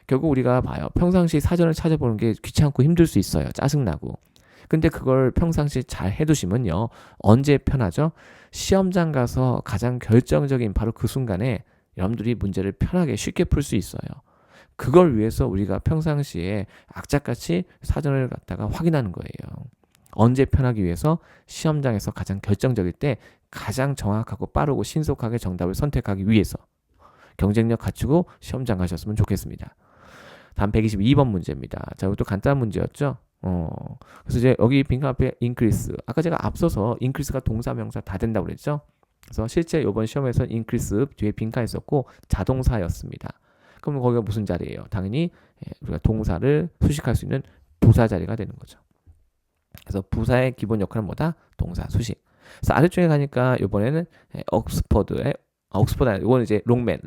결국 우리가 봐요. 평상시 사전을 찾아보는 게 귀찮고 힘들 수 있어요. 짜증나고. 근데 그걸 평상시 잘 해두시면요. 언제 편하죠? 시험장 가서 가장 결정적인 바로 그 순간에 여러분들이 문제를 편하게 쉽게 풀 수 있어요. 그걸 위해서 우리가 평상시에 악착같이 사전을 갖다가 확인하는 거예요. 언제 편하기 위해서 시험장에서 가장 결정적일 때 가장 정확하고 빠르고 신속하게 정답을 선택하기 위해서 경쟁력 갖추고 시험장 가셨으면 좋겠습니다. 다음 122번 문제입니다. 자, 이것도 간단한 문제였죠. 그래서 이제 여기 빈칸 앞에 increase. 아까 제가 앞서서 increase가 동사 명사 다 된다고 그랬죠. 그래서 실제 이번 시험에서 increase 뒤에 빈칸 있었고 자동사였습니다. 그럼 거기가 무슨 자리예요? 당연히 우리가 동사를 수식할 수 있는 부사 자리가 되는 거죠. 그래서 부사의 기본 역할은 뭐다? 동사 수식. 그래서 아래쪽에 가니까 이번에는 옥스퍼드 아니 이거는 이제 롱맨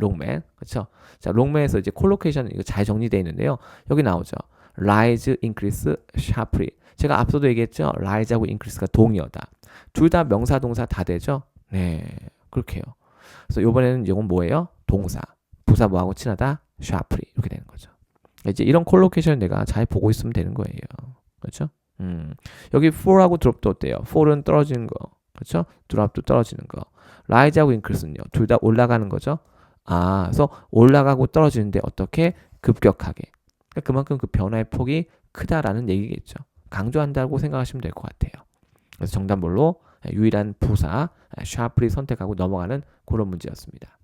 그렇죠? 자, 롱맨에서 이제 콜로케이션 이거 잘 정리되어 있는데요. 여기 나오죠. rise, increase, sharply. 제가 앞서도 얘기했죠. rise하고 increase가 동의어다. 둘 다 명사 동사 다 되죠? 네, 그렇게요. 그래서 이번에는 이건 뭐예요? 동사. 부사 뭐하고 친하다? sharply 이렇게 되는 거죠. 이제 이런 콜로케이션을 내가 잘 보고 있으면 되는 거예요. 그렇죠? 여기 fall하고 drop도 어때요? fall은 떨어지는 거, 그렇죠? drop도 떨어지는 거. rise하고 increase는요, 둘 다 올라가는 거죠. 그래서 올라가고 떨어지는데 어떻게? 급격하게. 그러니까 그만큼 그 변화의 폭이 크다라는 얘기겠죠. 강조한다고 생각하시면 될 것 같아요. 그래서 정답 뭘로? 유일한 부사 sharply 선택하고 넘어가는 그런 문제였습니다.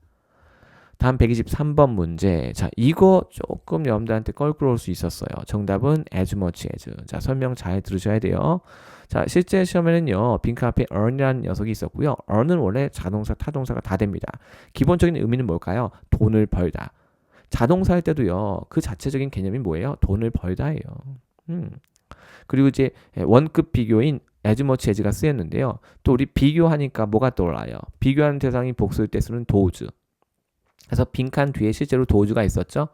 다음 123번 문제. 자, 이거 조금 여러분들한테 껄끄러울 수 있었어요. 정답은 as much as. 자, 설명 잘 들으셔야 돼요. 자, 실제 시험에는요. 빈칸 앞에 earn이라는 녀석이 있었고요. earn은 원래 자동사, 타동사가 다 됩니다. 기본적인 의미는 뭘까요? 돈을 벌다. 자동사 할 때도요. 그 자체적인 개념이 뭐예요? 돈을 벌다예요. 그리고 이제 원급 비교인 as much as가 쓰였는데요. 또 우리 비교하니까 뭐가 떠올라요? 비교하는 대상이 복수일 때 쓰는 도우즈. 그래서 빈칸 뒤에 실제로 도우즈가 있었죠.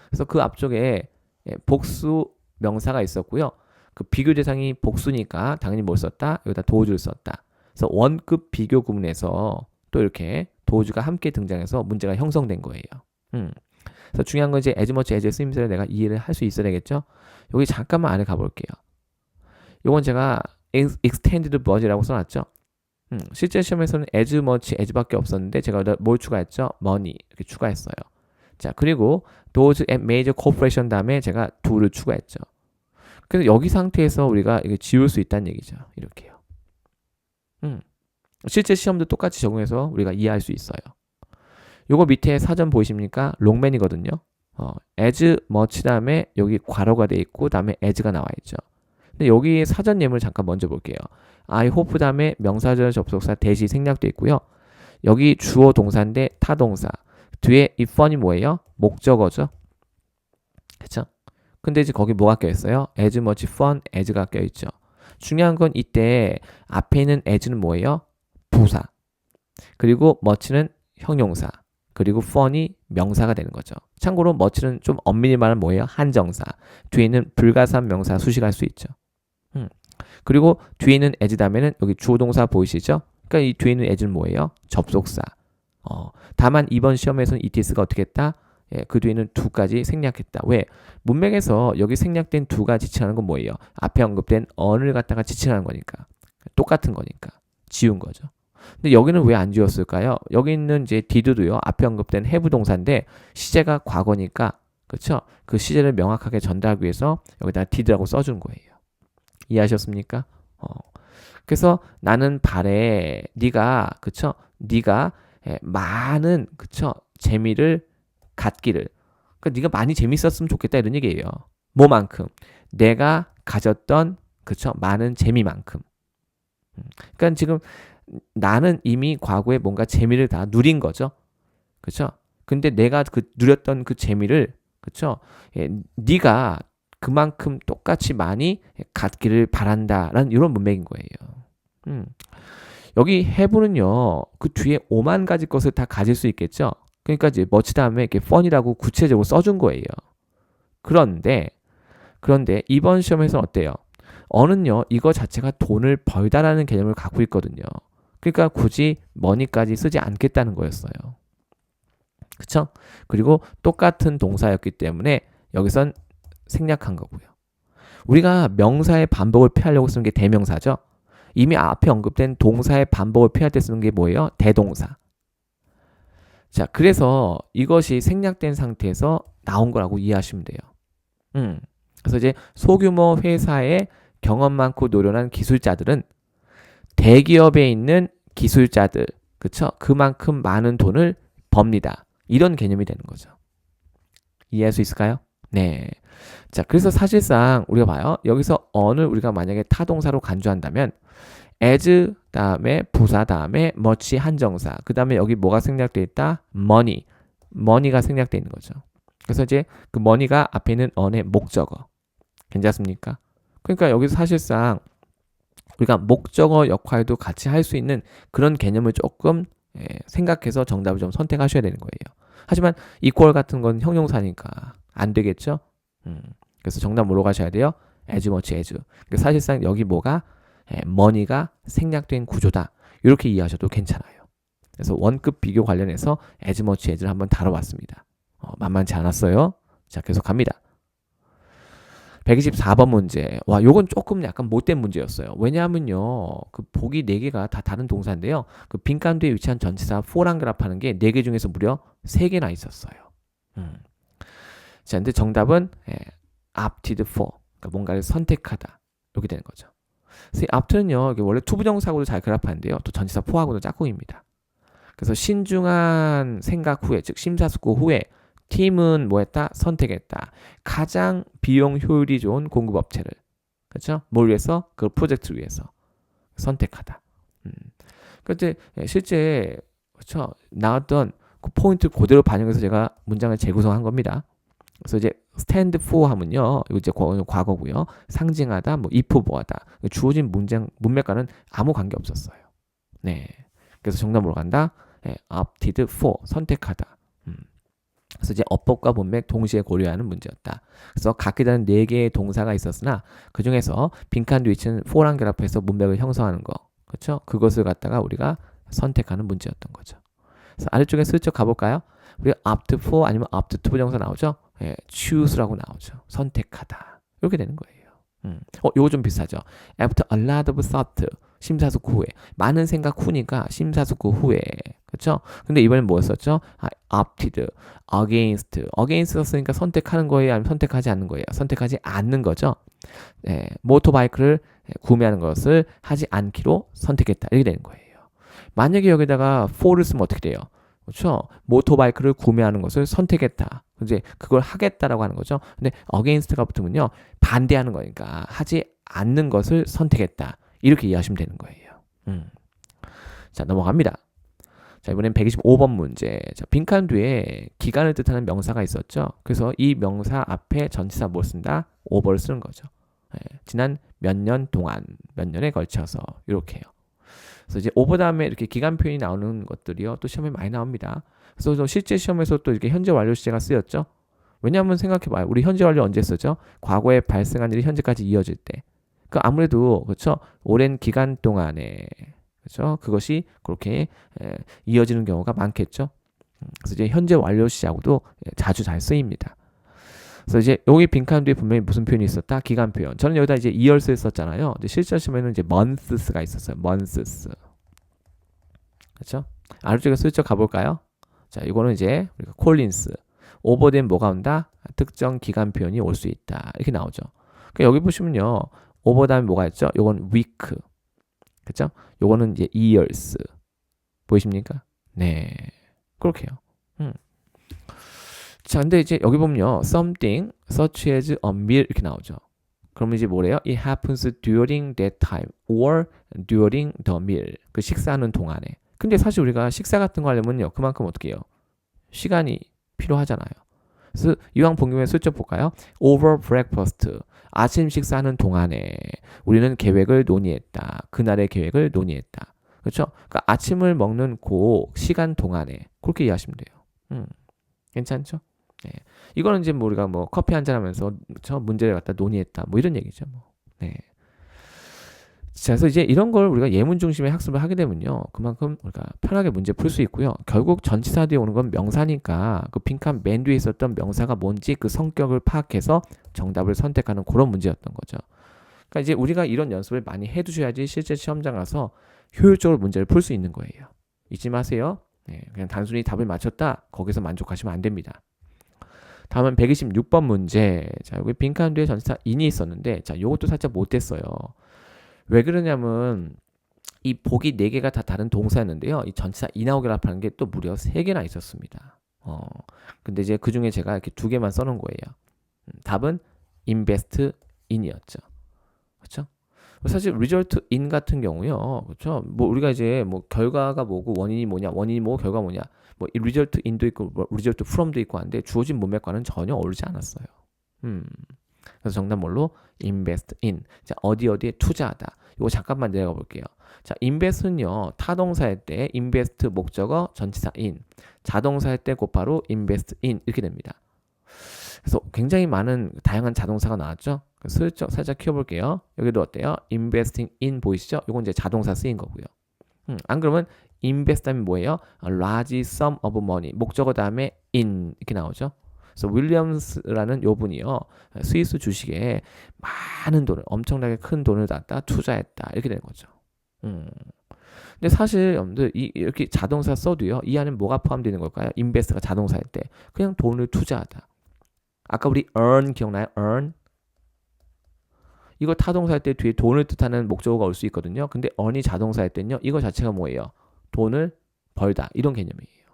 그래서 그 앞쪽에 복수 명사가 있었고요. 그 비교 대상이 복수니까 당연히 뭘 썼다? 여기다 도우즈를 썼다. 그래서 원급 비교 구문에서 또 이렇게 도주가 함께 등장해서 문제가 형성된 거예요. 그래서 중요한 건 이제 as much as의 쓰임새를 내가 이해를 할 수 있어야 되겠죠. 여기 잠깐만 안에 가볼게요. 요건 제가 extended bud이라고 써놨죠. 실제 시험에서는 as much as밖에 없었는데 제가 뭘 추가했죠? money 이렇게 추가했어요. 자, 그리고 those at major corporation 다음에 제가 do를 추가했죠. 그래서 여기 상태에서 우리가 이거 지울 수 있다는 얘기죠. 이렇게요. 실제 시험도 똑같이 적용해서 우리가 이해할 수 있어요. 요거 밑에 사전 보이십니까? 롱맨이거든요. as much 다음에 여기 괄호가 돼 있고 다음에 as가 나와 있죠. 근데 여기 사전 예문을 잠깐 먼저 볼게요. I hope 다음에 명사절 접속사 대시 생략돼 있고요. 여기 주어 동사인데 타동사. 뒤에 if fun이 뭐예요? 목적어죠. 그쵸? 근데 이제 거기 뭐가 껴있어요? as much fun as가 껴있죠. 중요한 건 이때 앞에 있는 as는 뭐예요? 부사. 그리고 much는 형용사. 그리고 fun이 명사가 되는 거죠. 참고로 much는 좀 엄밀히 말하면 뭐예요? 한정사. 뒤에 있는 불가산 명사 수식할 수 있죠. 그리고 뒤에 있는 as 다음에는 여기 주어 동사 보이시죠? 그러니까 이 뒤에 있는 as는 뭐예요? 접속사. 다만 이번 시험에서는 ETS가 어떻게 했다? 예, 그 뒤에는 do까지 생략했다. 왜? 문맥에서 여기 생략된 do가 지칭하는 건 뭐예요? 앞에 언급된 on을 갖다가 지칭하는 거니까. 똑같은 거니까. 지운 거죠. 근데 여기는 왜 안 지웠을까요? 여기 있는 이제 did도요. 앞에 언급된 have 동사인데 시제가 과거니까 그렇죠? 그 시제를 명확하게 전달하기 위해서 여기다 did라고 써준 거예요. 이해하셨습니까? 그래서 나는 바래 네가 그쵸? 네가 많은 그쵸? 재미를 갖기를. 그러니까 네가 많이 재밌었으면 좋겠다 이런 얘기예요. 뭐만큼? 내가 가졌던 그쵸? 많은 재미만큼. 그러니까 지금 나는 이미 과거에 뭔가 재미를 다 누린 거죠. 그쵸? 근데 내가 누렸던 그 재미를 그쵸? 네가 그만큼 똑같이 많이 갖기를 바란다라는 이런 문맥인 거예요. 여기 have는요. 그 뒤에 5만 가지 것을 다 가질 수 있겠죠. 그러니까 이제 much 다음에 이렇게 fun이라고 구체적으로 써준 거예요. 그런데 이번 시험에서는 어때요? 어는요. 이거 자체가 돈을 벌다라는 개념을 갖고 있거든요. 그러니까 굳이 money까지 쓰지 않겠다는 거였어요. 그쵸? 그리고 똑같은 동사였기 때문에 여기선 생략한 거고요. 우리가 명사의 반복을 피하려고 쓰는 게 대명사죠. 이미 앞에 언급된 동사의 반복을 피할 때 쓰는 게 뭐예요? 대동사. 자, 그래서 이것이 생략된 상태에서 나온 거라고 이해하시면 돼요. 그래서 이제 소규모 회사에 경험 많고 노련한 기술자들은 대기업에 있는 기술자들, 그쵸? 그만큼 많은 돈을 법니다. 이런 개념이 되는 거죠. 이해할 수 있을까요? 네. 자, 그래서 사실상 우리가 봐요. 여기서 on을 우리가 만약에 타동사로 간주한다면 as 다음에 부사 다음에 much 한정사 그 다음에 여기 뭐가 생략되어 있다? money가 생략되어 있는 거죠. 그래서 이제 그 money가 앞에 있는 on의 목적어. 괜찮습니까? 그러니까 여기서 사실상 우리가 목적어 역할도 같이 할 수 있는 그런 개념을 조금 생각해서 정답을 좀 선택하셔야 되는 거예요. 하지만 equal 같은 건 형용사니까 안 되겠죠? 그래서 정답 뭐로 가셔야 돼요? as much as. 사실상 여기 뭐가 money가 생략된 구조다. 이렇게 이해하셔도 괜찮아요. 그래서 원급 비교 관련해서 as much as를 한번 다뤄봤습니다. 만만치 않았어요. 자, 계속 갑니다. 124번 문제. 와, 요건 조금 약간 못된 문제였어요. 왜냐하면요, 그 보기 4개가 다 다른 동사인데요. 그 빈칸 뒤에 위치한 전치사 for랑 결합하는 게 4개 중에서 무려 3개나 있었어요. 자, 근데 정답은 opted for. 그러니까 뭔가를 선택하다. 이렇게 되는 거죠. opt는요, 원래 투부정사하고도 잘 결합하는데요. 또 전치사 for하고도 짝꿍입니다. 그래서 신중한 생각 후에, 즉 심사숙고 후에 팀은 뭐 했다? 선택했다. 가장 비용 효율이 좋은 공급업체를. 그렇죠? 뭘 위해서? 그 프로젝트를 위해서 선택하다. 그런데 실제 그렇죠? 나왔던 그 포인트 그대로 반영해서 제가 문장을 재구성한 겁니다. 그래서 이제 stand for 하면요. 이거 이제 과거고요. 상징하다, 뭐 if 뭐하다. 주어진 문맥과는 아무 관계 없었어요. 네. 그래서 정답으로 간다. opted for 선택하다. 그래서 이제 어법과 문맥 동시에 고려하는 문제였다. 그래서 각기 다른 4개의 동사가 있었으나 그 중에서 빈칸 뒤에 있는 for랑 결합해서 문맥을 형성하는 거, 그렇죠? 그것을 갖다가 우리가 선택하는 문제였던 거죠. 그래서 아래쪽에 슬쩍 가볼까요? 우리가 opt for 아니면 opt to 부정사 나오죠? 예, choose라고 나오죠. 선택하다. 이렇게 되는 거예요. 요거 좀 비슷하죠? After a lot of thought. 심사숙 후에. 많은 생각 후니까 심사숙 후에. 그렇죠? 근데 이번엔 뭐였었죠? opted, against 썼으니까 선택하는 거예요? 아니면 선택하지 않는 거예요? 선택하지 않는 거죠? 예, 모토바이크를 구매하는 것을 하지 않기로 선택했다. 이렇게 되는 거예요. 만약에 여기다가 for를 쓰면 어떻게 돼요? 그렇죠? 모토바이크를 구매하는 것을 선택했다. 이제 그걸 하겠다라고 하는 거죠. 근데 against가 붙으면요. 반대하는 거니까 하지 않는 것을 선택했다. 이렇게 이해하시면 되는 거예요. 자, 넘어갑니다. 자, 이번엔 125번 문제. 자, 빈칸 뒤에 기간을 뜻하는 명사가 있었죠. 그래서 이 명사 앞에 전치사 뭘 쓴다? over를 쓰는 거죠. 예, 지난 몇 년 동안, 몇 년에 걸쳐서 이렇게요. 그래서 이제 over 다음에 이렇게 기간 표현이 나오는 것들이요. 또 시험에 많이 나옵니다. 그래서 실제 시험에서 또 이렇게 현재 완료 시제가 쓰였죠. 왜냐하면 생각해봐요. 우리 현재 완료 언제 쓰죠? 과거에 발생한 일이 현재까지 이어질 때. 그 아무래도 그렇죠. 오랜 기간 동안에 그렇죠. 그것이 그렇게 이어지는 경우가 많겠죠. 그래서 이제 현재 완료 시제하고도 자주 잘 쓰입니다. 그래서 이제 여기 빈칸 뒤에 분명히 무슨 표현이 있었다? 기간 표현. 저는 여기다 이제 years를 썼잖아요. 이제 실제 시험에는 이제 months가 있었어요. months. 그렇죠? 아래쪽에 슬쩍 가볼까요? 자, 이거는 이제 우리가 콜린스. 오버된 뭐가 온다? 특정 기간 표현이 올 수 있다. 이렇게 나오죠. 그러니까 여기 보시면요. 오버 다음에 뭐가 있죠? 요건 week. 그렇죠? 요거는 이제 years. 보이십니까? 네. 그렇게요. 자, 근데 이제 여기 보면요. something such as a meal 이렇게 나오죠. 그러면 이제 뭐래요? It happens during that time or during the meal. 그 식사하는 동안에. 근데 사실 우리가 식사 같은 거 하려면요. 그만큼 어떻게 해요? 시간이 필요하잖아요. 그래서 이왕 본경에 슬쩍 볼까요? over breakfast. 아침 식사하는 동안에 우리는 계획을 논의했다. 그날의 계획을 논의했다. 그렇죠? 그러니까 아침을 먹는 그 시간 동안에 그렇게 이해하시면 돼요. 괜찮죠? 네. 이거는 이제 뭐 우리가 뭐 커피 한잔 하면서 저 문제를 갖다 논의했다. 뭐 이런 얘기죠. 뭐. 네. 자, 그래서 이제 이런 걸 우리가 예문 중심의 학습을 하게 되면요. 그만큼 우리가 편하게 문제 풀 수 있고요. 결국 전치사 뒤에 오는 건 명사니까 그 빈칸 맨 뒤에 있었던 명사가 뭔지 그 성격을 파악해서 정답을 선택하는 그런 문제였던 거죠. 그러니까 이제 우리가 이런 연습을 많이 해두셔야지 실제 시험장 가서 효율적으로 문제를 풀 수 있는 거예요. 잊지 마세요. 네, 그냥 단순히 답을 맞췄다. 거기서 만족하시면 안 됩니다. 다음은 126번 문제. 자, 여기 빈칸 뒤에 전치사 in이 있었는데, 자, 요것도 살짝 못됐어요. 왜 그러냐면 이 보기 4개가 다 다른 동사였는데요. 이 전치사 in하고 결합하는 게 또 무려 3개나 있었습니다. 근데 이제 그 중에 제가 이렇게 2개만 써놓은 거예요. 답은 invest in이었죠. 그렇죠? 사실 result in 같은 경우요. 그렇죠? 뭐 우리가 이제 뭐 결과가 뭐고 원인이 뭐냐, 원인이 뭐 결과 뭐냐. 뭐 result in도 있고 result from도 있고 한데 주어진 문맥과는 전혀 어울리지 않았어요. 그래서 정답 뭘로? invest in. 자, 어디에 투자하다. 이거 잠깐만 내려가 볼게요. 자, invest는요. 타동사일 때 invest 목적어 전치사 in. 자동사일 때 곧바로 invest in 이렇게 됩니다. 그래서 굉장히 많은 다양한 자동사가 나왔죠. 살짝 키워볼게요. 여기도 어때요? investing in 보이시죠? 이건 이제 자동사 쓰인 거고요. 안 그러면 invest 하면 뭐예요? A large sum of money. 목적어 다음에 in 이렇게 나오죠. 그래서 윌리엄스라는 요 분이요. 스위스 주식에 많은 돈을 엄청나게 큰 돈을 갖다 투자했다. 이렇게 되는 거죠. 근데 사실 여러분들 이렇게 자동사 써도요. 이 안에 뭐가 포함되는 걸까요? invest가 자동사일 때 그냥 돈을 투자하다. 아까 우리 earn 기억나요? earn 이거 타동사일 때 뒤에 돈을 뜻하는 목적어가 올 수 있거든요. 근데 earn이 자동사일 때는요. 이거 자체가 뭐예요? 돈을 벌다 이런 개념이에요.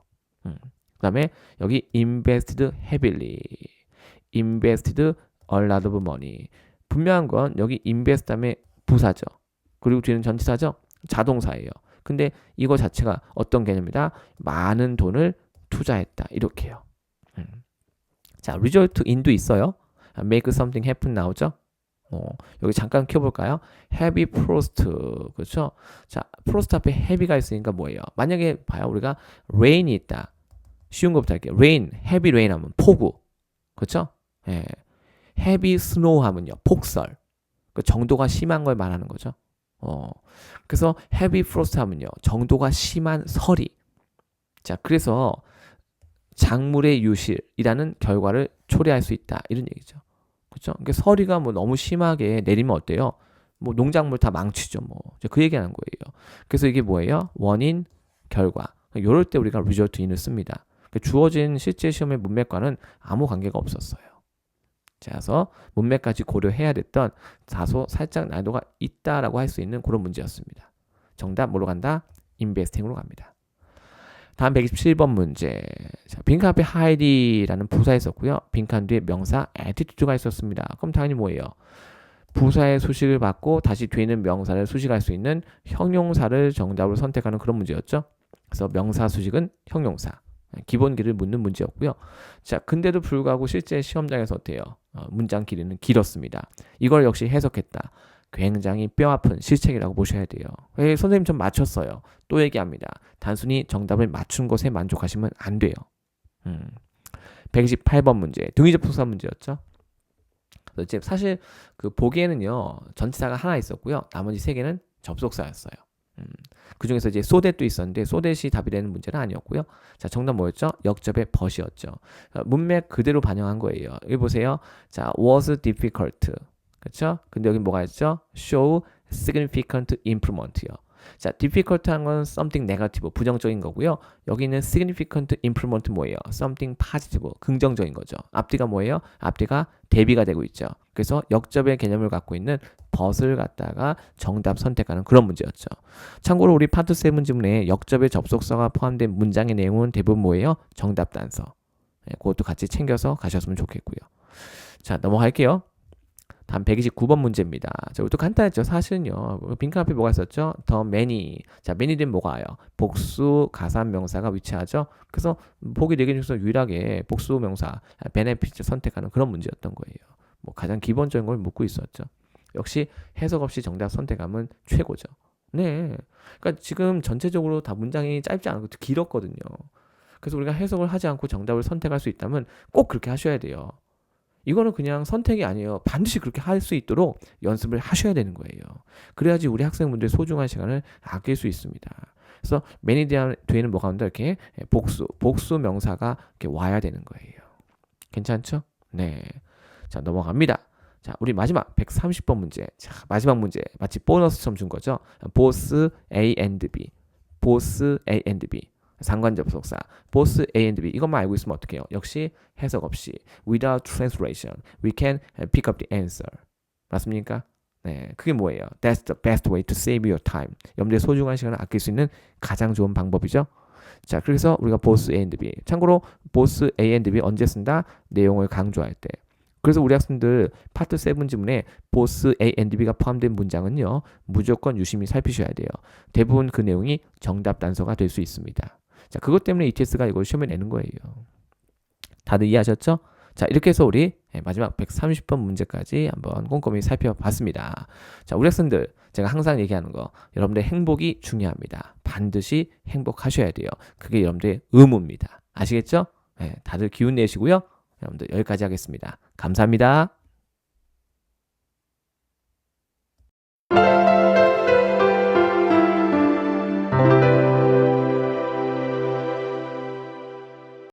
그 다음에 여기 invested heavily, invested a lot of money. 분명한 건 여기 invest 다음에 부사죠. 그리고 뒤에는 전치사죠. 자동사예요. 근데 이거 자체가 어떤 개념이다? 많은 돈을 투자했다. 이렇게요. 자, result in도 있어요. make something happen 나오죠. 여기 잠깐 켜볼까요? heavy frost. 그렇죠? 자, frost 앞에 heavy가 있으니까 뭐예요? 만약에 봐요. 우리가 rain이 있다. 쉬운 것부터 할게요. rain, heavy rain 하면 폭우. 그렇죠? 예. heavy snow 하면요. 폭설. 그 정도가 심한 걸 말하는 거죠. 그래서 heavy frost 하면요. 정도가 심한 설이. 자, 그래서 작물의 유실이라는 결과를 초래할 수 있다. 이런 얘기죠. 그렇죠? 그러니까 서리가 뭐 너무 심하게 내리면 어때요? 뭐 농작물 다 망치죠. 뭐 그 얘기하는 거예요. 그래서 이게 뭐예요? 원인, 결과. 이럴 때 우리가 result in을 씁니다. 주어진 실제 시험의 문맥과는 아무 관계가 없었어요. 자, 그래서 문맥까지 고려해야 됐던 다소 살짝 난이도가 있다라고 할 수 있는 그런 문제였습니다. 정답 뭐로 간다? investing으로 갑니다. 다음 127번 문제. 자, 빈칸 앞에 highly라는 부사 있었고요. 빈칸 뒤에 명사 attitude가 있었습니다. 그럼 당연히 뭐예요? 부사의 수식을 받고 다시 뒤에 있는 명사를 수식할 수 있는 형용사를 정답으로 선택하는 그런 문제였죠. 그래서 명사 수식은 형용사. 기본기를 묻는 문제였고요. 자, 근데도 불구하고 실제 시험장에서 어때요? 문장 길이는 길었습니다. 이걸 역시 해석했다. 굉장히 뼈아픈 실책이라고 보셔야 돼요. 선생님 좀 맞췄어요. 또 얘기합니다. 단순히 정답을 맞춘 것에 만족하시면 안 돼요. 128번 문제. 등위접속사 문제였죠. 이제 사실 그 보기에는요. 전치사가 하나 있었고요. 나머지 세 개는 접속사였어요. 그 중에서 이제 소댓도 있었는데 소댓이 답이 되는 문제는 아니었고요. 자, 정답 뭐였죠? 역접의 but이었죠. 문맥 그대로 반영한 거예요. 여기 보세요. 자, was difficult. 그렇죠? 근데 여기 뭐가 있죠? show significant improvement요. 자, difficult한 건 something negative, 부정적인 거고요. 여기는 significant improvement 뭐예요? something positive, 긍정적인 거죠. 앞뒤가 뭐예요? 앞뒤가 대비가 되고 있죠. 그래서 역접의 개념을 갖고 있는 but을 갖다가 정답 선택하는 그런 문제였죠. 참고로 우리 파트 7 지문에 역접의 접속사가 포함된 문장의 내용은 대부분 뭐예요? 정답 단서. 그것도 같이 챙겨서 가셨으면 좋겠고요. 자, 넘어갈게요. 다음 129번 문제입니다. 자, 이것도 간단했죠. 사실은요. 빈칸 앞에 뭐가 있었죠? 더 many. 자, many는 뭐가 와요? 복수 가산 명사가 위치하죠. 그래서 보기 4개 중에서 유일하게 복수 명사 benefit 선택하는 그런 문제였던 거예요. 뭐 가장 기본적인 걸 묻고 있었죠. 역시 해석 없이 정답 선택하면 최고죠. 네. 그러니까 지금 전체적으로 다 문장이 짧지 않고 길었거든요. 그래서 우리가 해석을 하지 않고 정답을 선택할 수 있다면 꼭 그렇게 하셔야 돼요. 이거는 그냥 선택이 아니에요. 반드시 그렇게 할 수 있도록 연습을 하셔야 되는 거예요. 그래야지 우리 학생분들의 소중한 시간을 아낄 수 있습니다. 그래서 many 뒤에는 뭐가 온다? 이렇게 복수 명사가 이렇게 와야 되는 거예요. 괜찮죠? 네. 자, 넘어갑니다. 자, 우리 마지막 130번 문제. 자, 마지막 문제. 마치 보너스처럼 준 거죠. both A and B. both A and B. 상관접속사 both A and B 이것만 알고 있으면 어떡해요? 역시 해석 없이 without translation we can pick up the answer. 맞습니까? 네, 그게 뭐예요? That's the best way to save your time. 여러분들의 소중한 시간을 아낄 수 있는 가장 좋은 방법이죠. 자, 그래서 우리가 both A and B. 참고로 both A and B 언제 쓴다? 내용을 강조할 때. 그래서 우리 학생들 파트 7 지문에 both A and B가 포함된 문장은요. 무조건 유심히 살피셔야 돼요. 대부분 그 내용이 정답 단서가 될 수 있습니다. 자, 그것 때문에 ETS가 이걸 시험에 내는 거예요. 다들 이해하셨죠? 자, 이렇게 해서 우리 마지막 130번 문제까지 한번 꼼꼼히 살펴봤습니다. 자, 우리 학생들 제가 항상 얘기하는 거 여러분들 행복이 중요합니다. 반드시 행복하셔야 돼요. 그게 여러분들의 의무입니다. 아시겠죠? 네, 다들 기운 내시고요. 여러분들 여기까지 하겠습니다. 감사합니다.